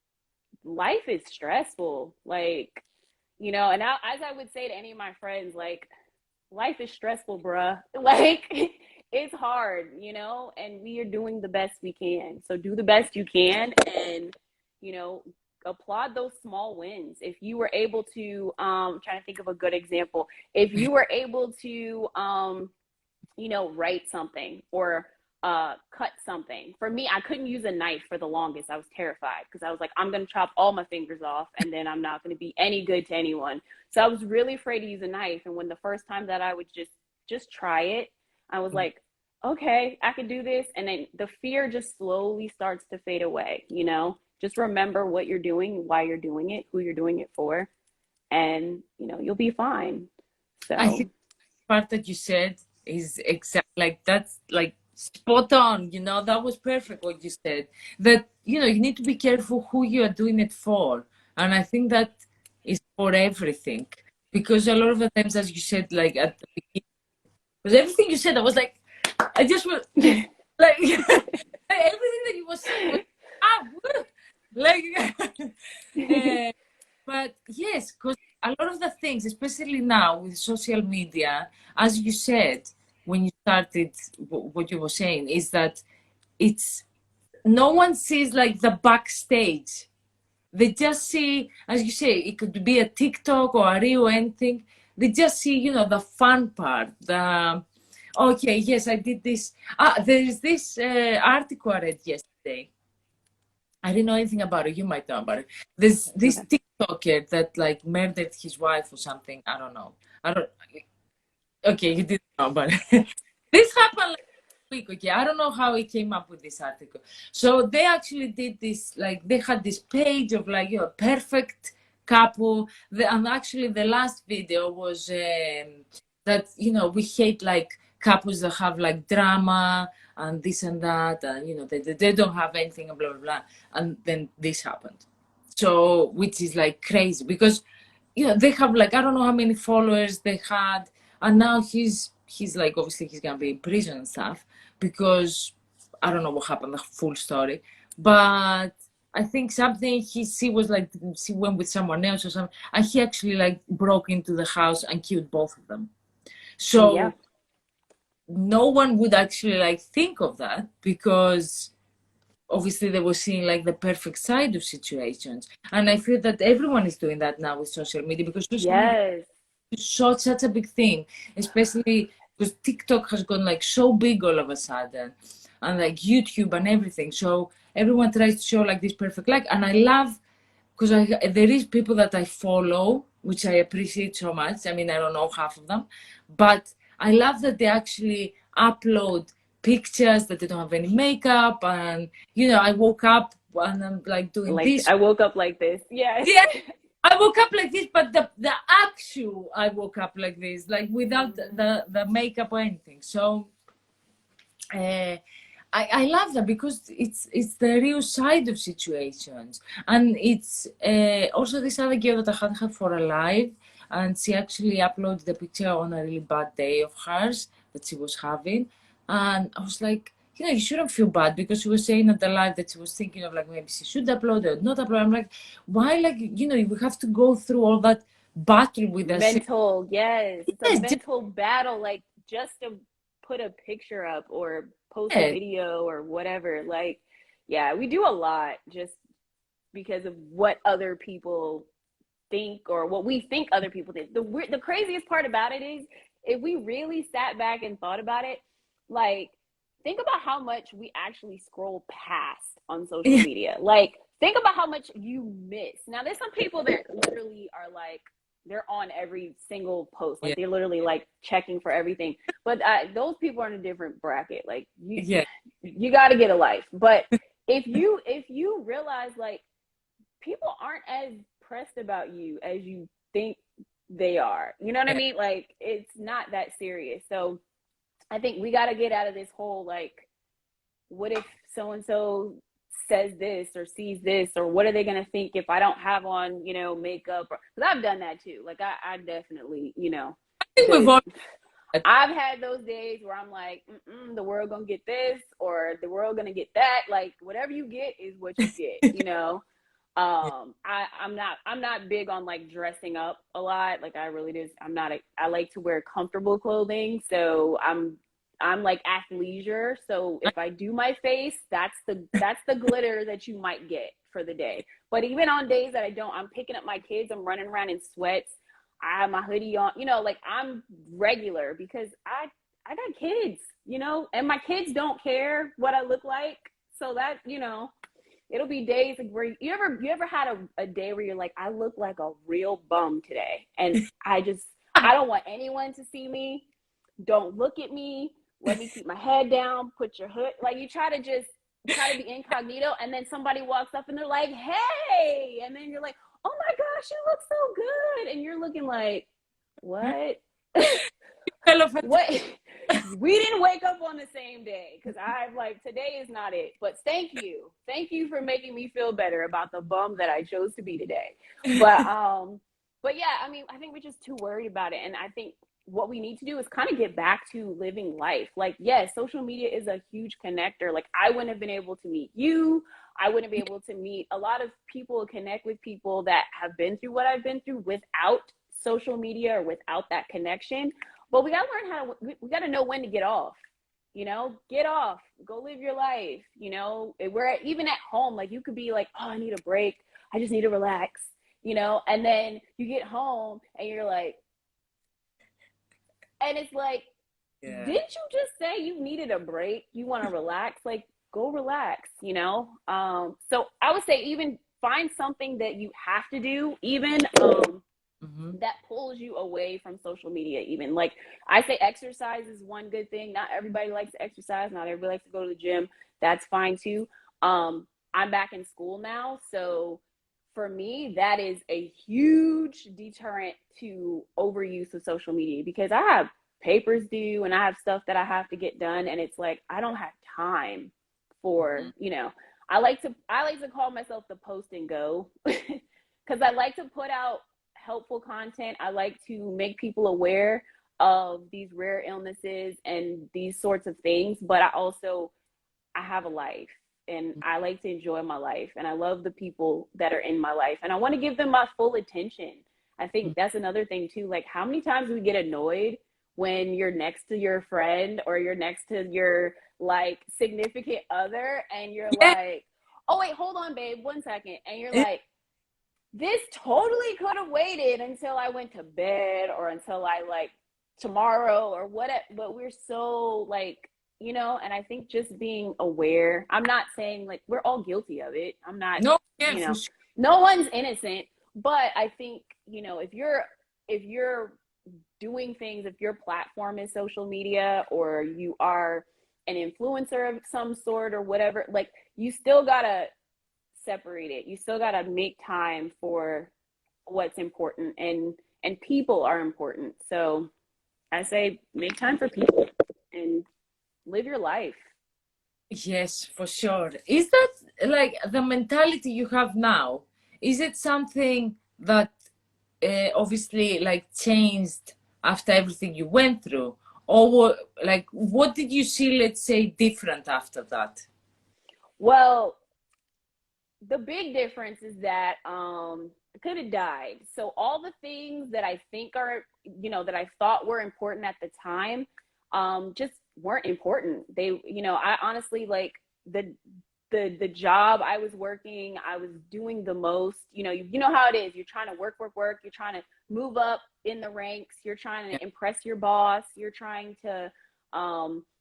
life is stressful. Like, you know, and as I would say to any of my friends, like, life is stressful, bruh. Like, it's hard, you know, and we are doing the best we can. So do the best you can, and, you know, applaud those small wins. If you were able to, trying to think of a good example, if you were able to, you know, write something, or cut something. For me, I couldn't use a knife for the longest. I was terrified because I was like, I'm going to chop all my fingers off, and then I'm not going to be any good to anyone. So I was really afraid to use a knife. And when the first time that I would just try it, I was like, okay, I can do this. And then the fear just slowly starts to fade away. You know, just remember what you're doing, why you're doing it, who you're doing it for, and, you know, you'll be fine. I So think the part that you said is exactly like, that's like spot on. You know, that was perfect what you said. That, you know, you need to be careful who you are doing it for. And I think that is for everything. Because a lot of the times, as you said, like at the beginning, because everything you said, I was like, I just was like, everything that you were saying was, woo! Like, but yes, because a lot of the things, especially now with social media, as you said when you started, what you were saying is that it's, no one sees like the backstage. They just see, as you say, it could be a TikTok or a reel or anything. They just see, you know, the fun part. The, okay, yes, I did this. There is this article I read yesterday. I didn't know anything about it. You might know about it. There's this okay. TikToker that like murdered his wife or something. I don't know. I don't. Okay, you didn't know about it. This happened like a week. Okay, I don't know how he came up with this article. So they actually did this. Like they had this page of like, you know, perfect couple. And actually, the last video was that, you know, we hate like couples that have like drama and this and that, and, you know, they don't have anything and blah blah blah. And then this happened. So, which is like crazy because, you know, they have like, I don't know how many followers they had, and now he's like, obviously he's gonna be in prison and stuff because I don't know what happened, the full story, but I think something she was like, she went with someone else or something, and he actually like broke into the house and killed both of them. Yeah. So no one would actually like think of that, because obviously they were seeing like the perfect side of situations. And I feel that everyone is doing that now with social media, because social media Yes. is such a big thing, especially because TikTok has gone like so big all of a sudden, and like YouTube and everything. So everyone tries to show like this perfect life. And I love, because there is people that I follow, which I appreciate so much. I mean, I don't know half of them, but I love that they actually upload pictures that they don't have any makeup, and I woke up and I'm like doing Like this. I woke up like this. Yes. Yeah, I woke up like this, but the actual I woke up like this, like without Mhm. the makeup or anything. So uh, I love that, because it's the real side of situations. And it's also this other girl that I had her for a live, and she actually uploaded the picture on a really bad day of hers that she was having. And I was like, you shouldn't feel bad, because she was saying at the live that she was thinking of like maybe she should upload it or not upload. I'm like, why, like, we have to go through all that battle with us. Mental, yes. It's a Yes, mental battle, like just to put a picture up or post a yes, video or whatever. Like, yeah, we do a lot just because of what other people think or what we think other people think. The craziest part about it is if we really sat back and thought about it, like think about how much we actually scroll past on social yeah, media. Like think about how much you miss. Now there's some people that literally are like they're on every single post. Like yeah, they're literally like checking for everything. But those people are in a different bracket. Like yeah, you got to get a life. But if you realize like people aren't as pressed about you as you think they are. You know what I yeah. mean? Like it's not that serious. So I think we got to get out of this whole like, what if so and so says this or sees this, or what are they going to think if I don't have on, makeup? Because I've done that too. Like I definitely, I think we've the all. I've had those days where I'm like, the world gonna get this or the world gonna get that. Like whatever you get is what you get. I'm not big on like dressing up a lot. Like I really just I like to wear comfortable clothing. So I'm like athleisure. So if I do my face, that's the glitter that you might get for the day. But even on days that I don't, I'm picking up my kids, I'm running around in sweats. I have my hoodie on, like I'm regular because I got kids, and my kids don't care what I look like. So that, it'll be days where you ever had a day where you're like, I look like a real bum today. And I don't want anyone to see me. Don't look at me. Let me keep my head down. Put your hood, like you try to be incognito. And then somebody walks up and they're like, hey. And then you're like, oh my gosh, you look so good. And you're looking like, what? What? We didn't wake up on the same day because I'm like, today is not it. But thank you for making me feel better about the bum that I chose to be today. But yeah, I mean, I think we're just too worried about it. And I think what we need to do is kind of get back to living life. Like, yes, social media is a huge connector. Like I wouldn't have been able to meet you. I wouldn't be able to meet a lot of people, connect with people that have been through what I've been through without social media or without that connection. But we got to learn how to, we got to know when to get off, get off, go live your life. Even at home, like you could be like, oh, I need a break. I just need to relax, and then you get home and you're like, and it's like, Yeah, did you just say you needed a break? You want to relax? Like, go relax. So I would say even find something that you have to do, even hmm, that pulls you away from social media. Even like I say exercise is one good thing. Not everybody likes to exercise, not everybody likes to go to the gym. That's fine too. I'm back in school now, so for me that is a huge deterrent to overuse of social media because I have papers due and I have stuff that I have to get done, and it's like I don't have time hmm, for I like to call myself the post and go because I like to put out helpful content. I like to make people aware of these rare illnesses and these sorts of things, but I also I have a life and I like to enjoy my life and I love the people that are in my life and I want to give them my full attention. I think that's another thing too. Like how many times we get annoyed when you're next to your friend or you're next to your like significant other and you're Yeah. like, oh wait, hold on, babe, 1 second. And you're like, this totally could have waited until I went to bed or until I like tomorrow or whatever. But we're so like, you know, and I think just being aware, I'm not saying like we're all guilty of it. I'm not, No, yeah, you for know, sure. no one's innocent. But I think, you know, if you're doing things, if your platform is social media or you are an influencer of some sort or whatever, like you still gotta separate it. You still got to make time for what's important and people are important. So I say make time for people and live your life. Yes, for sure. Is that like the mentality you have now? Is it something that obviously like changed after everything you went through? Or like what did you see, let's say, different after that? Well, the big difference is that I could have died. So all the things that I think are, you know, that I thought were important at the time, just weren't important. They, you know, I honestly like the job I was working, I was doing the most. You know how it is. You're trying to work. You're trying to move up in the ranks. You're trying Yeah. to impress your boss. You're trying to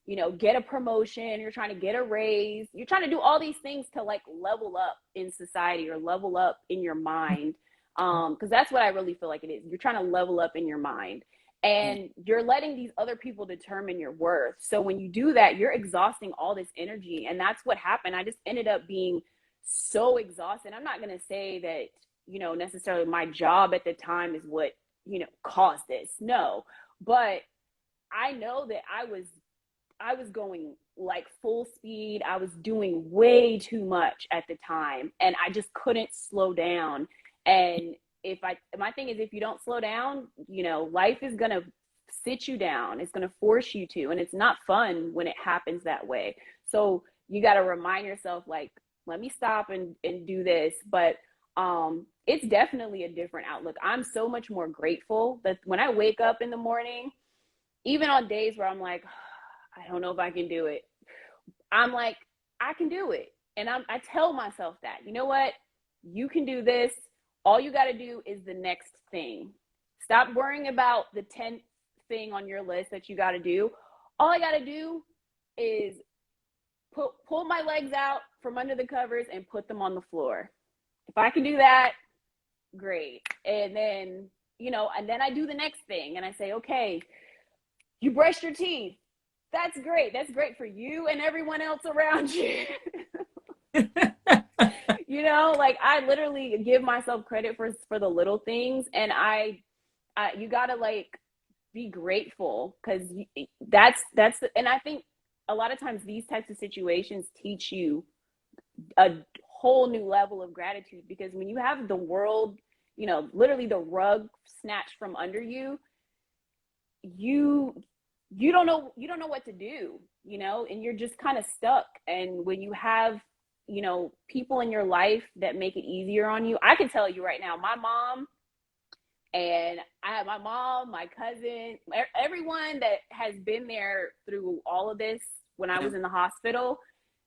you know, get a promotion, you're trying to get a raise, you're trying to do all these things to like level up in society or level up in your mind. Because that's what I really feel like it is. You're trying to level up in your mind Yeah. and you're letting these other people determine your worth. So when you do that, you're exhausting all this energy. And that's what happened. I just ended up being so exhausted. I'm not going to say that, you know, necessarily my job at the time is what, you know, caused this. No, but I know that I was going like full speed. I was doing way too much at the time and I just couldn't slow down. And my thing is, if you don't slow down, you know, life is going to sit you down. It's going to force you to, and it's not fun when it happens that way. So you got to remind yourself, like, let me stop and do this. But it's definitely a different outlook. I'm so much more grateful that when I wake up in the morning, even on days where I'm like, I don't know if I can do it. I'm like, I can do it. And I tell myself that, you know what? You can do this. All you got to do is the next thing. Stop worrying about the 10th thing on your list that you got to do. All I got to do is pull my legs out from under the covers and put them on the floor. If I can do that, great. And then, you know, and then I do the next thing and I say, okay, you brushed your teeth. That's great. That's great for you and everyone else around you. You know, like I literally give myself credit for the little things, and you gotta like be grateful because and I think a lot of times these types of situations teach you a whole new level of gratitude because when you have the world, you know, literally the rug snatched from under you, you you don't know what to do, you know, and you're just kind of stuck. And when you have, you know, people in your life that make it easier on you, I can tell you right now, my mom and I have my mom, my cousin, everyone that has been there through all of this when I Yeah. was in the hospital,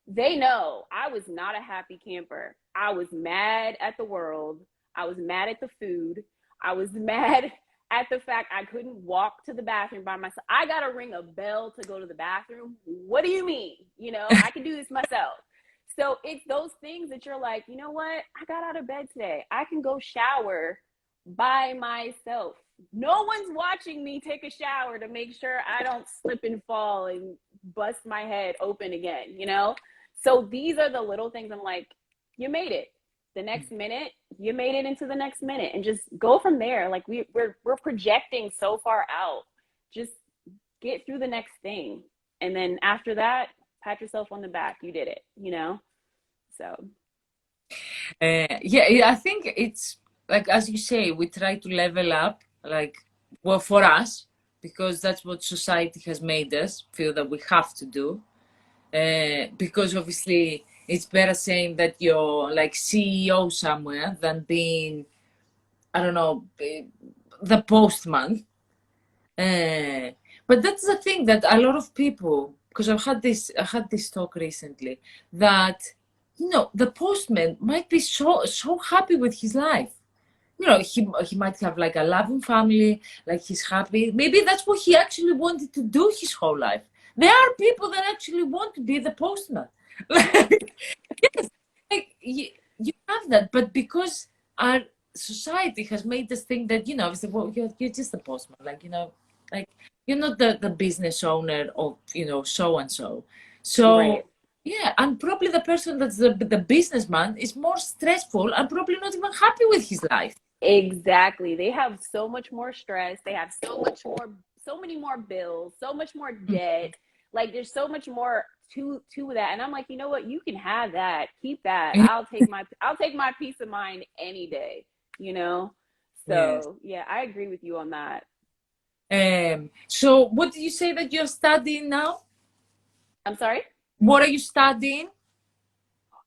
they know I was not a happy camper. I was mad at the world. I was mad at the food. I was mad at the fact I couldn't walk to the bathroom by myself. I got to ring a bell to go to the bathroom. What do you mean? You know, I can do this myself. So it's those things that you're like, you know what? I got out of bed today. I can go shower by myself. No one's watching me take a shower to make sure I don't slip and fall and bust my head open again, you know? So these are the little things I'm like, you made it. The next minute, you made it into the next minute and just go from there. Like we're projecting so far out. Just get through the next thing. And then after that, pat yourself on the back. You did it, you know? So Yeah, I think it's like as you say, we try to level up, like well for us, because that's what society has made us feel that we have to do. because obviously it's better saying that you're like CEO somewhere than being, I don't know, the postman. Uh, but that's the thing that a lot of people, because I had this talk recently that the postman might be so happy with his life. He might have like a loving family, like he's happy. Maybe that's what he actually wanted to do his whole life. There are people that actually want to be the postman. Like, you have that, but because our society has made us think that, it's, well, you're just a postman, like you're not the business owner of, so and so. So Right. yeah, and probably the person that's the businessman is more stressful and probably not even happy with his life. Exactly. They have so much more stress. They have so many more bills, so much more debt. Like there's so much more to that. And I'm like, you know what? You can have that. Keep that. I'll take my peace of mind any day, you know? Yes. So yeah, I agree with you on that. So what did you say that you're studying now? I'm sorry? What are you studying?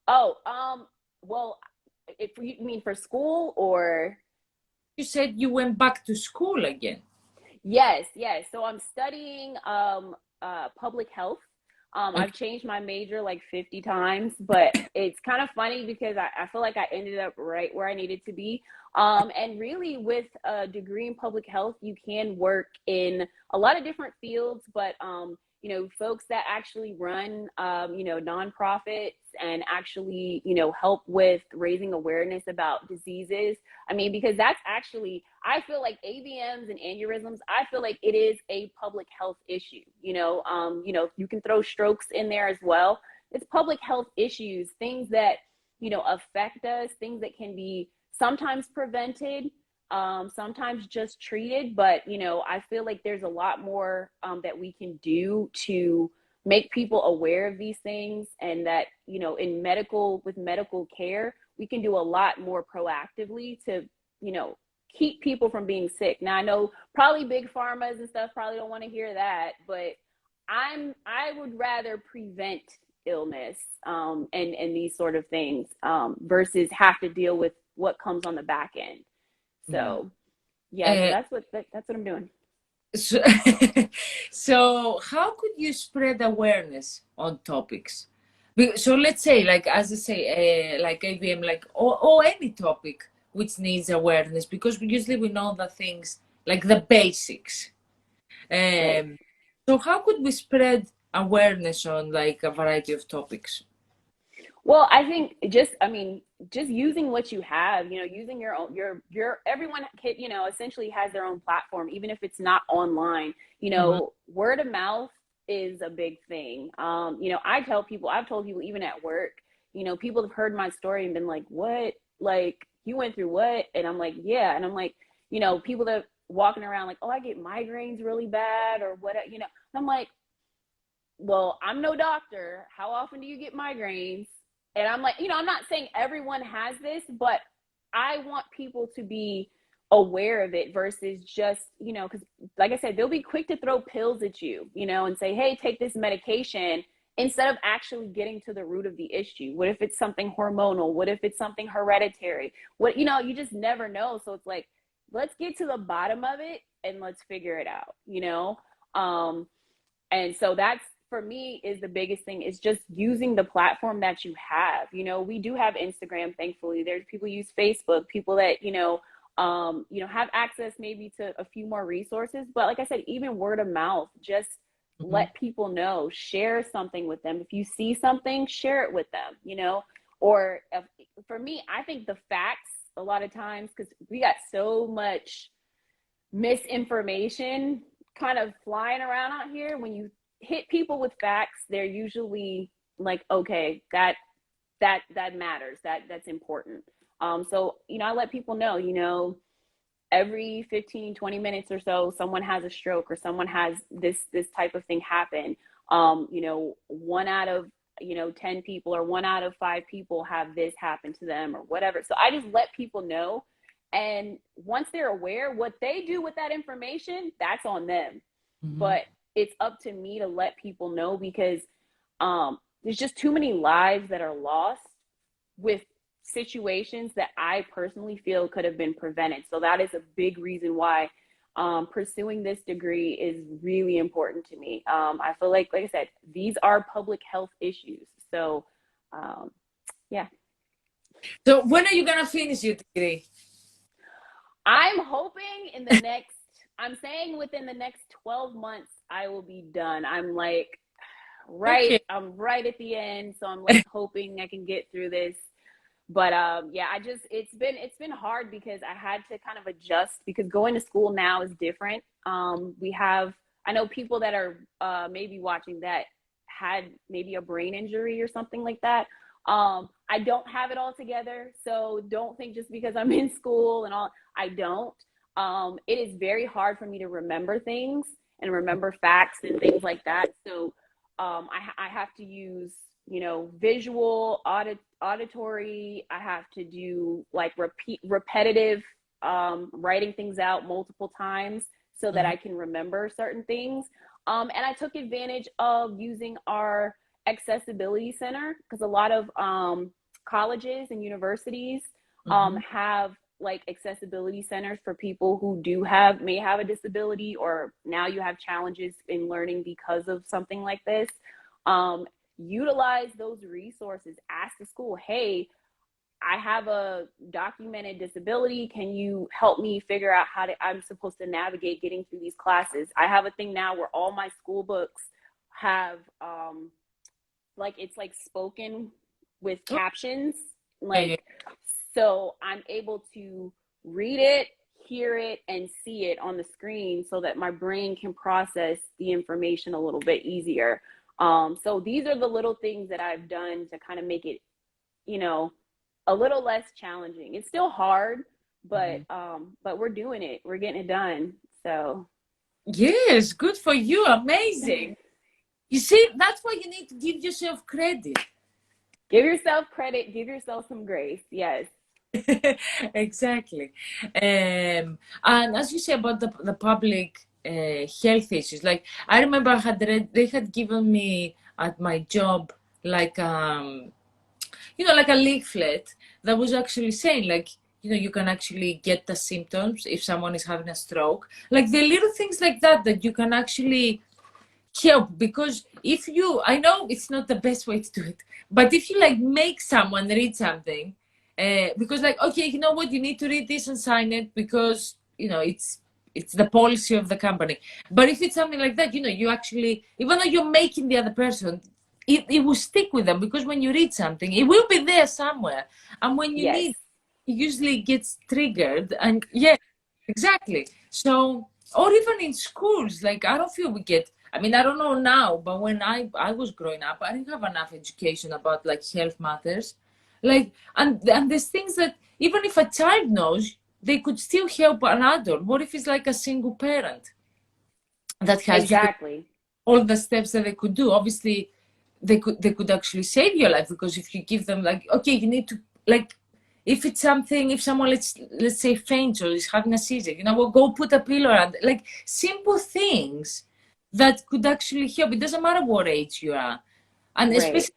Oh, well, if you mean for school or You said you went back to school again. yes, yes. So I'm studying public health. Okay. I've changed my major like 50 times, but it's kind of funny because I feel like I ended up right where I needed to be. And really, with a degree in public health, you can work in a lot of different fields, but folks that actually run, nonprofits and actually, help with raising awareness about diseases. I mean, because that's actually, I feel like AVMs and aneurysms, I feel like it is a public health issue. You can throw strokes in there as well. It's public health issues, things that, affect us, things that can be sometimes prevented, sometimes just treated. But, I feel like there's a lot more that we can do to make people aware of these things, and that, with medical care, we can do a lot more proactively to, you know, keep people from being sick. Now I know probably big pharmas and stuff probably don't want to hear that, but I would rather prevent illness, and these sort of things, versus have to deal with what comes on the back end. Yeah. So yeah, so Uh, that's what I'm doing. so, so how could you spread awareness on topics? So let's say, like as I say, like AVM, like or any topic which needs awareness, because we know the things like the basics. Right. Um, so how could we spread awareness on like a variety of topics? Well, I think just using what you have, using your own, everyone, essentially has their own platform, even if it's not online. Mhm. Word of mouth is a big thing. I've told people even at work, people have heard my story and been like, what? Like, you went through what? And I'm like, yeah. And I'm like, people that walking around like, oh, I get migraines really bad or what, and I'm like, well, I'm no doctor. How often do you get migraines? And I'm like, I'm not saying everyone has this, but I want people to be aware of it versus just, because like I said, they'll be quick to throw pills at you, and say, hey, take this medication instead of actually getting to the root of the issue. What if it's something hormonal? What if it's something hereditary? You just never know. So it's like, let's get to the bottom of it and let's figure it out. And so that's, for me, is the biggest thing, is just using the platform that you have. We do have Instagram, thankfully. There's people use Facebook, people that, have access maybe to a few more resources. But like I said, even word of mouth, just Mhm. let people know, share something with them. If you see something, share it with them. Or for me, I think the facts a lot of times, because we got so much misinformation kind of flying around out here. When you hit people with facts, they're usually like, okay, that matters, that's important. So I let people know, every 15-20 minutes or so, someone has a stroke or someone has this type of thing happen. 1 out of 10 people or 1 out of 5 people have this happen to them or whatever. So I just let people know, and once they're aware, what they do with that information, that's on them. Mhm. But it's up to me to let people know, because there's just too many lives that are lost with situations that I personally feel could have been prevented. So that is a big reason why pursuing this degree is really important to me. I feel like I said, these are public health issues. So, yeah. So when are you gonna finish your degree? I'm hoping in the next, I'm saying within the next 12 months, I will be done. Okay. I'm right at the end. So I'm like hoping I can get through this. But yeah, it's been hard because I had to kind of adjust because going to school now is different. I know people that are maybe watching that had maybe a brain injury or something like that. I don't have it all together, so don't think just because I'm in school and all, I don't. It is very hard for me to remember things and remember facts and things like that. So I have to use, visual, auditory. I have to do like repetitive writing things out multiple times so that Mhm. I can remember certain things. And I took advantage of using our accessibility center because a lot of colleges and universities Mhm. have like accessibility centers for people who may have a disability, or now you have challenges in learning because of something like this. um, Utilize those resources. Ask the school, hey, I have a documented disability. Can you help me figure out I'm supposed to navigate getting through these classes? I have a thing now where all my school books have like it's like spoken with Oh, captions, yeah, yeah. like, so I'm able to read it, hear it, and see it on the screen so that my brain can process the information a little bit easier. So these are the little things that I've done to kind of make it, you know, a little less challenging. It's still hard, Mhm. but we're doing it. We're getting it done. So Yes, good for you. Amazing. You see, that's why you need to give yourself credit. give yourself credit, give yourself some grace. Yes. Exactly. And as you say about the public health issues, like I remember I had read, they had given me at my job like like a leaflet that was actually saying like you can actually get the symptoms if someone is having a stroke, like the little things like that you can actually help. Because if you, I know it's not the best way to do it, but if you like make someone read something, because like, okay, you know what, you need to read this and sign it because it's the policy of the company. But if it's something like that, you actually, even though you're making the other person, it will stick with them, because when you read something, it will be there somewhere, and when you Yes. need, it usually gets triggered. And yeah, exactly. So, or even in schools, like I don't feel we get. I mean, I don't know now, but when I was growing up, I didn't have enough education about like health matters, like and there's things that even if a child knows, they could still help an adult. What if it's like a single parent that has Exactly. all the steps that they could do? Obviously, they could actually save your life, because if you give them like, okay, you need to, like, if it's something, if someone, let's say, faints or is having a seizure, well, go put a pillow around, like simple things that could actually help. It doesn't matter what age you are, and Right. especially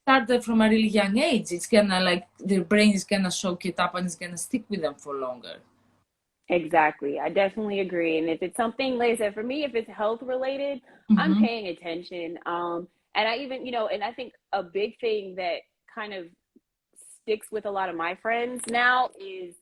started from a really young age, it's gonna, like, their brain is gonna soak it up and it's gonna stick with them for longer. Exactly. I definitely agree. And if it's something, like I said, for me, if it's health related, I'm Mm-hmm. paying attention. And I even, and I think a big thing that kind of sticks with a lot of my friends now is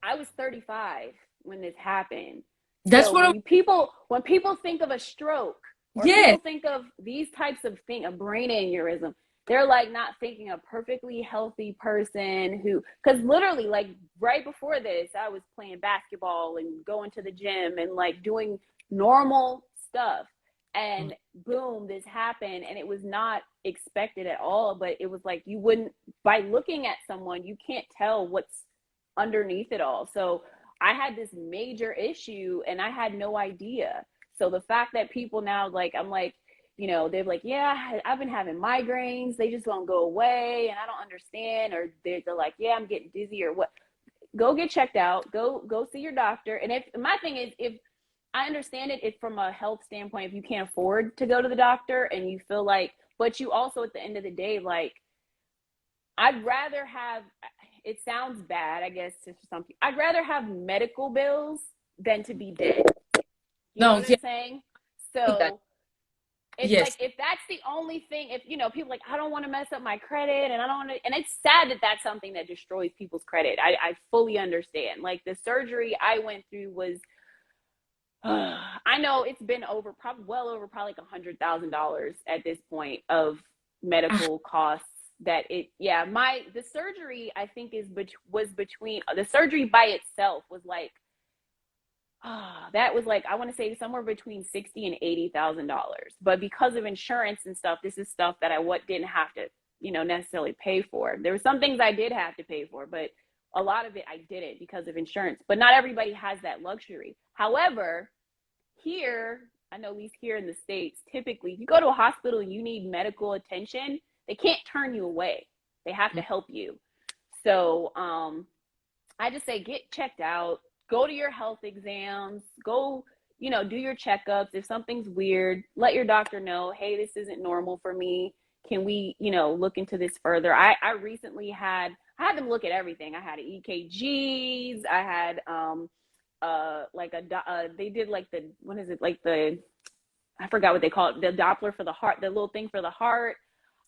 I was 35 when this happened. That's So what. when people think of a stroke, or Yes. people think of these types of things, a brain aneurysm, they're like not thinking a perfectly healthy person who, because literally like right before this, I was playing basketball and going to the gym and like doing normal stuff. And boom, this happened, and it was not expected at all. But it was like, you wouldn't, by looking at someone, you can't tell what's underneath it all. So I had this major issue and I had no idea. So the fact that people now, like, I'm like, they're like, yeah, I've been having migraines. They just won't go away. And I don't understand. Or they're like, yeah, I'm getting dizzy or what. Go get checked out. Go see your doctor. And if my thing is, if I understand it, if from a health standpoint, if you can't afford to go to the doctor and you feel like but you also, at the end of the day, like, I'd rather have, it sounds bad, I guess, to some people. I'd rather have medical bills than to be dead. You know No, what yeah, I'm saying? that. So it's like, Yes. if that's the only thing, if, you know, people like, I don't want to mess up my credit, and I don't want to, and it's sad that that's something that destroys people's credit. I fully understand. Like, the surgery I went through was, I know it's been over, probably well over, probably like $100,000 at this point of Ah, medical costs. That it, yeah, the surgery, I think, was between, the surgery by itself was like, that was like, I want to say somewhere between $60,000 and $80,000. But because of insurance and stuff, this is stuff that I didn't have to, you know, necessarily pay for. There were some things I did have to pay for, but a lot of it I didn't because of insurance. But not everybody has that luxury. However, here, I know, at least here in the States, typically, if you go to a hospital and you need medical attention, they can't turn you away. They have to help you. So I just say, get checked out, go to your health exams, go, you know, do your checkups. If something's weird, let your doctor know, hey, this isn't normal for me. Can we, you know, look into this further? I recently I had them look at everything. I had EKGs, I had like they did like the, what is it, like the, I forgot what they call it, the Doppler for the heart, the little thing for the heart.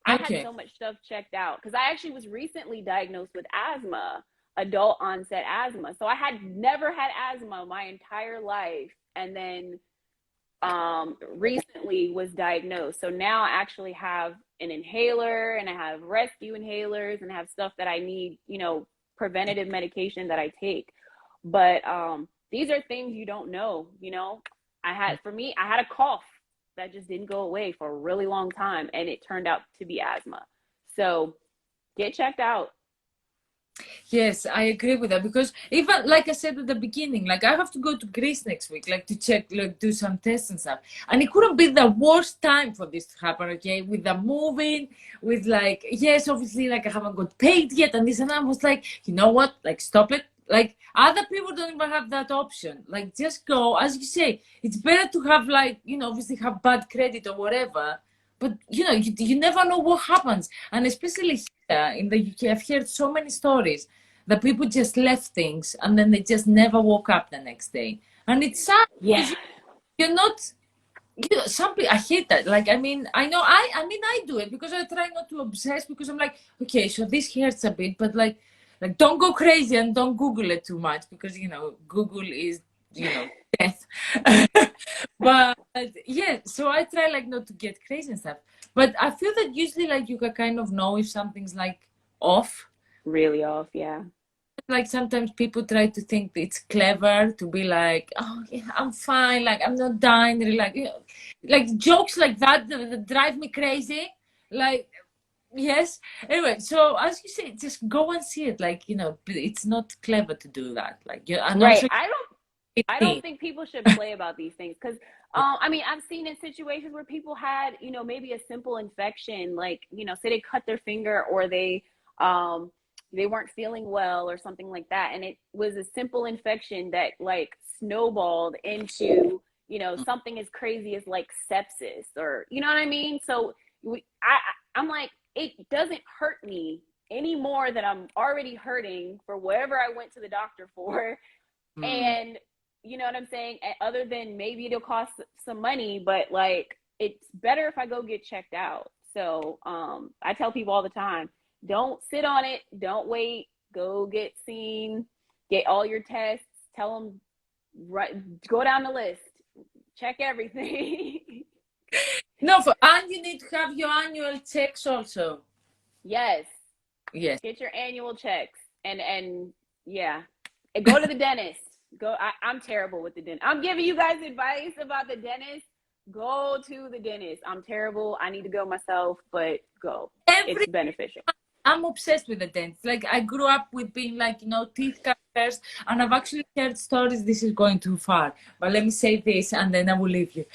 I had okay. so much stuff checked out because I actually was recently diagnosed with asthma, adult onset asthma. So I had never had asthma my entire life, and then recently was diagnosed. So now I actually have an inhaler, and I have rescue inhalers, and I have stuff that I need, you know, preventative medication that I take. But these are things you don't know, you know. For me, I had a cough that just didn't go away for a really long time, and it turned out to be asthma. So get checked out. Yes, I agree with that because even like I said at the beginning, like I have to go to Greece next week, like to check, like do some tests and stuff. And it couldn't be the worst time for this to happen, okay? With the moving, with like, yes, obviously, like I haven't got paid yet, and this and that. I was like, you know what? Like, stop it. Like other people don't even have that option. Like just go, as you say, it's better to have like, you know, obviously have bad credit or whatever. But you know, you never know what happens. And especially here in the UK, I've heard so many stories that people just left things and then they just never woke up the next day. And it's sad Yeah. because you're not, you know, some people, I hate that. Like, I mean, I do it because I try not to obsess because I'm like, okay, so this hurts a bit, but like don't go crazy and don't Google it too much because, you know, Google is, you know, death. But yeah, so I try like not to get crazy and stuff. But I feel that usually like you can kind of know if something's like off. Really off, yeah. Like sometimes people try to think it's clever to be like, oh yeah, I'm fine, like I'm not dying, really, like, you know, like jokes like that drive me crazy. Like, yes. Anyway, so as you say, just go and see it. Like, you know, it's not clever to do that. Like, you and Right. also I don't think people should play about these things because I mean, I've seen in situations where people had, you know, maybe a simple infection, like, you know, say they cut their finger, or they weren't feeling well or something like that, and it was a simple infection that like snowballed into, you know, something as crazy as like sepsis, or, you know what I mean? So I'm like, it doesn't hurt me any more than I'm already hurting for whatever I went to the doctor for. Mm. And you know what I'm saying? Other than maybe it'll cost some money, but like, it's better if I go get checked out. So I tell people all the time, don't sit on it, don't wait, go get seen, get all your tests, tell them, right, go down the list, check everything. No, and you need to have your annual checks also. Yes, Yes. get your annual checks, and yeah, and go to the dentist. I'm terrible with the dentist. I'm giving you guys advice about the dentist. Go to the dentist. I'm terrible. I need to go myself, but go. It's Every beneficial. I'm obsessed with the dentist. Like I grew up with being like, you know, teeth cutters, and I've actually heard stories. This is going too far, but let me say this, and then I will leave you.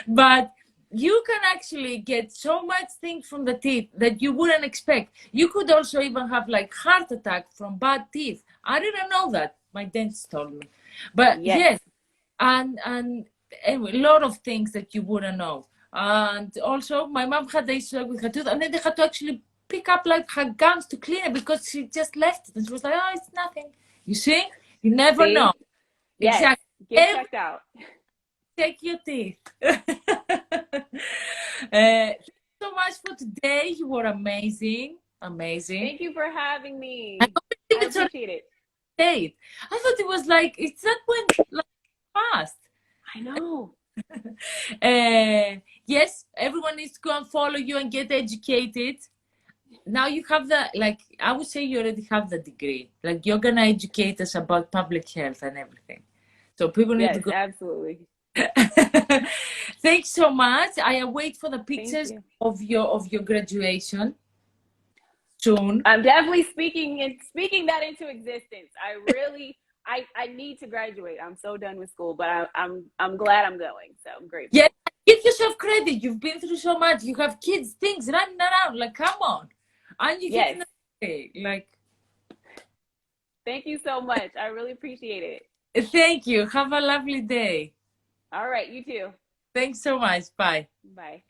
But you can actually get so much things from the teeth that you wouldn't expect. You could also even have like heart attack from bad teeth. I didn't know that. My dentist told me. But Yes. yes, and anyway, a lot of things that you wouldn't know. And also, my mom had the issue with her tooth, and then they had to actually pick up like her gums to clean it because she just left it, and she was like, "Oh, it's nothing." You see, you never know. See? Yes. Exactly. Get checked out. Check your teeth. Thank you so much for today. You were amazing. Amazing. Thank you for having I me. don't think I it's on appreciate it. date. I thought it was like it's that went like fast. I know. Yes, everyone needs to go and follow you and get educated. Now you have the like I would say you already have the degree. Like you're gonna educate us about public health and everything. So people need to Yes, go. absolutely. Thanks so much. I await for the Thank pictures you. of your graduation soon. I'm definitely speaking that into existence. I need to graduate. I'm so done with school, but I'm glad I'm going. So I'm Yeah, grateful. give yourself credit. You've been through so much. You have kids, things running around. Like, come on. And you Yes. hitting the like Thank you so much. I really appreciate it. thank you. Have a lovely day. All right, you too. Thanks so much. Bye. Bye.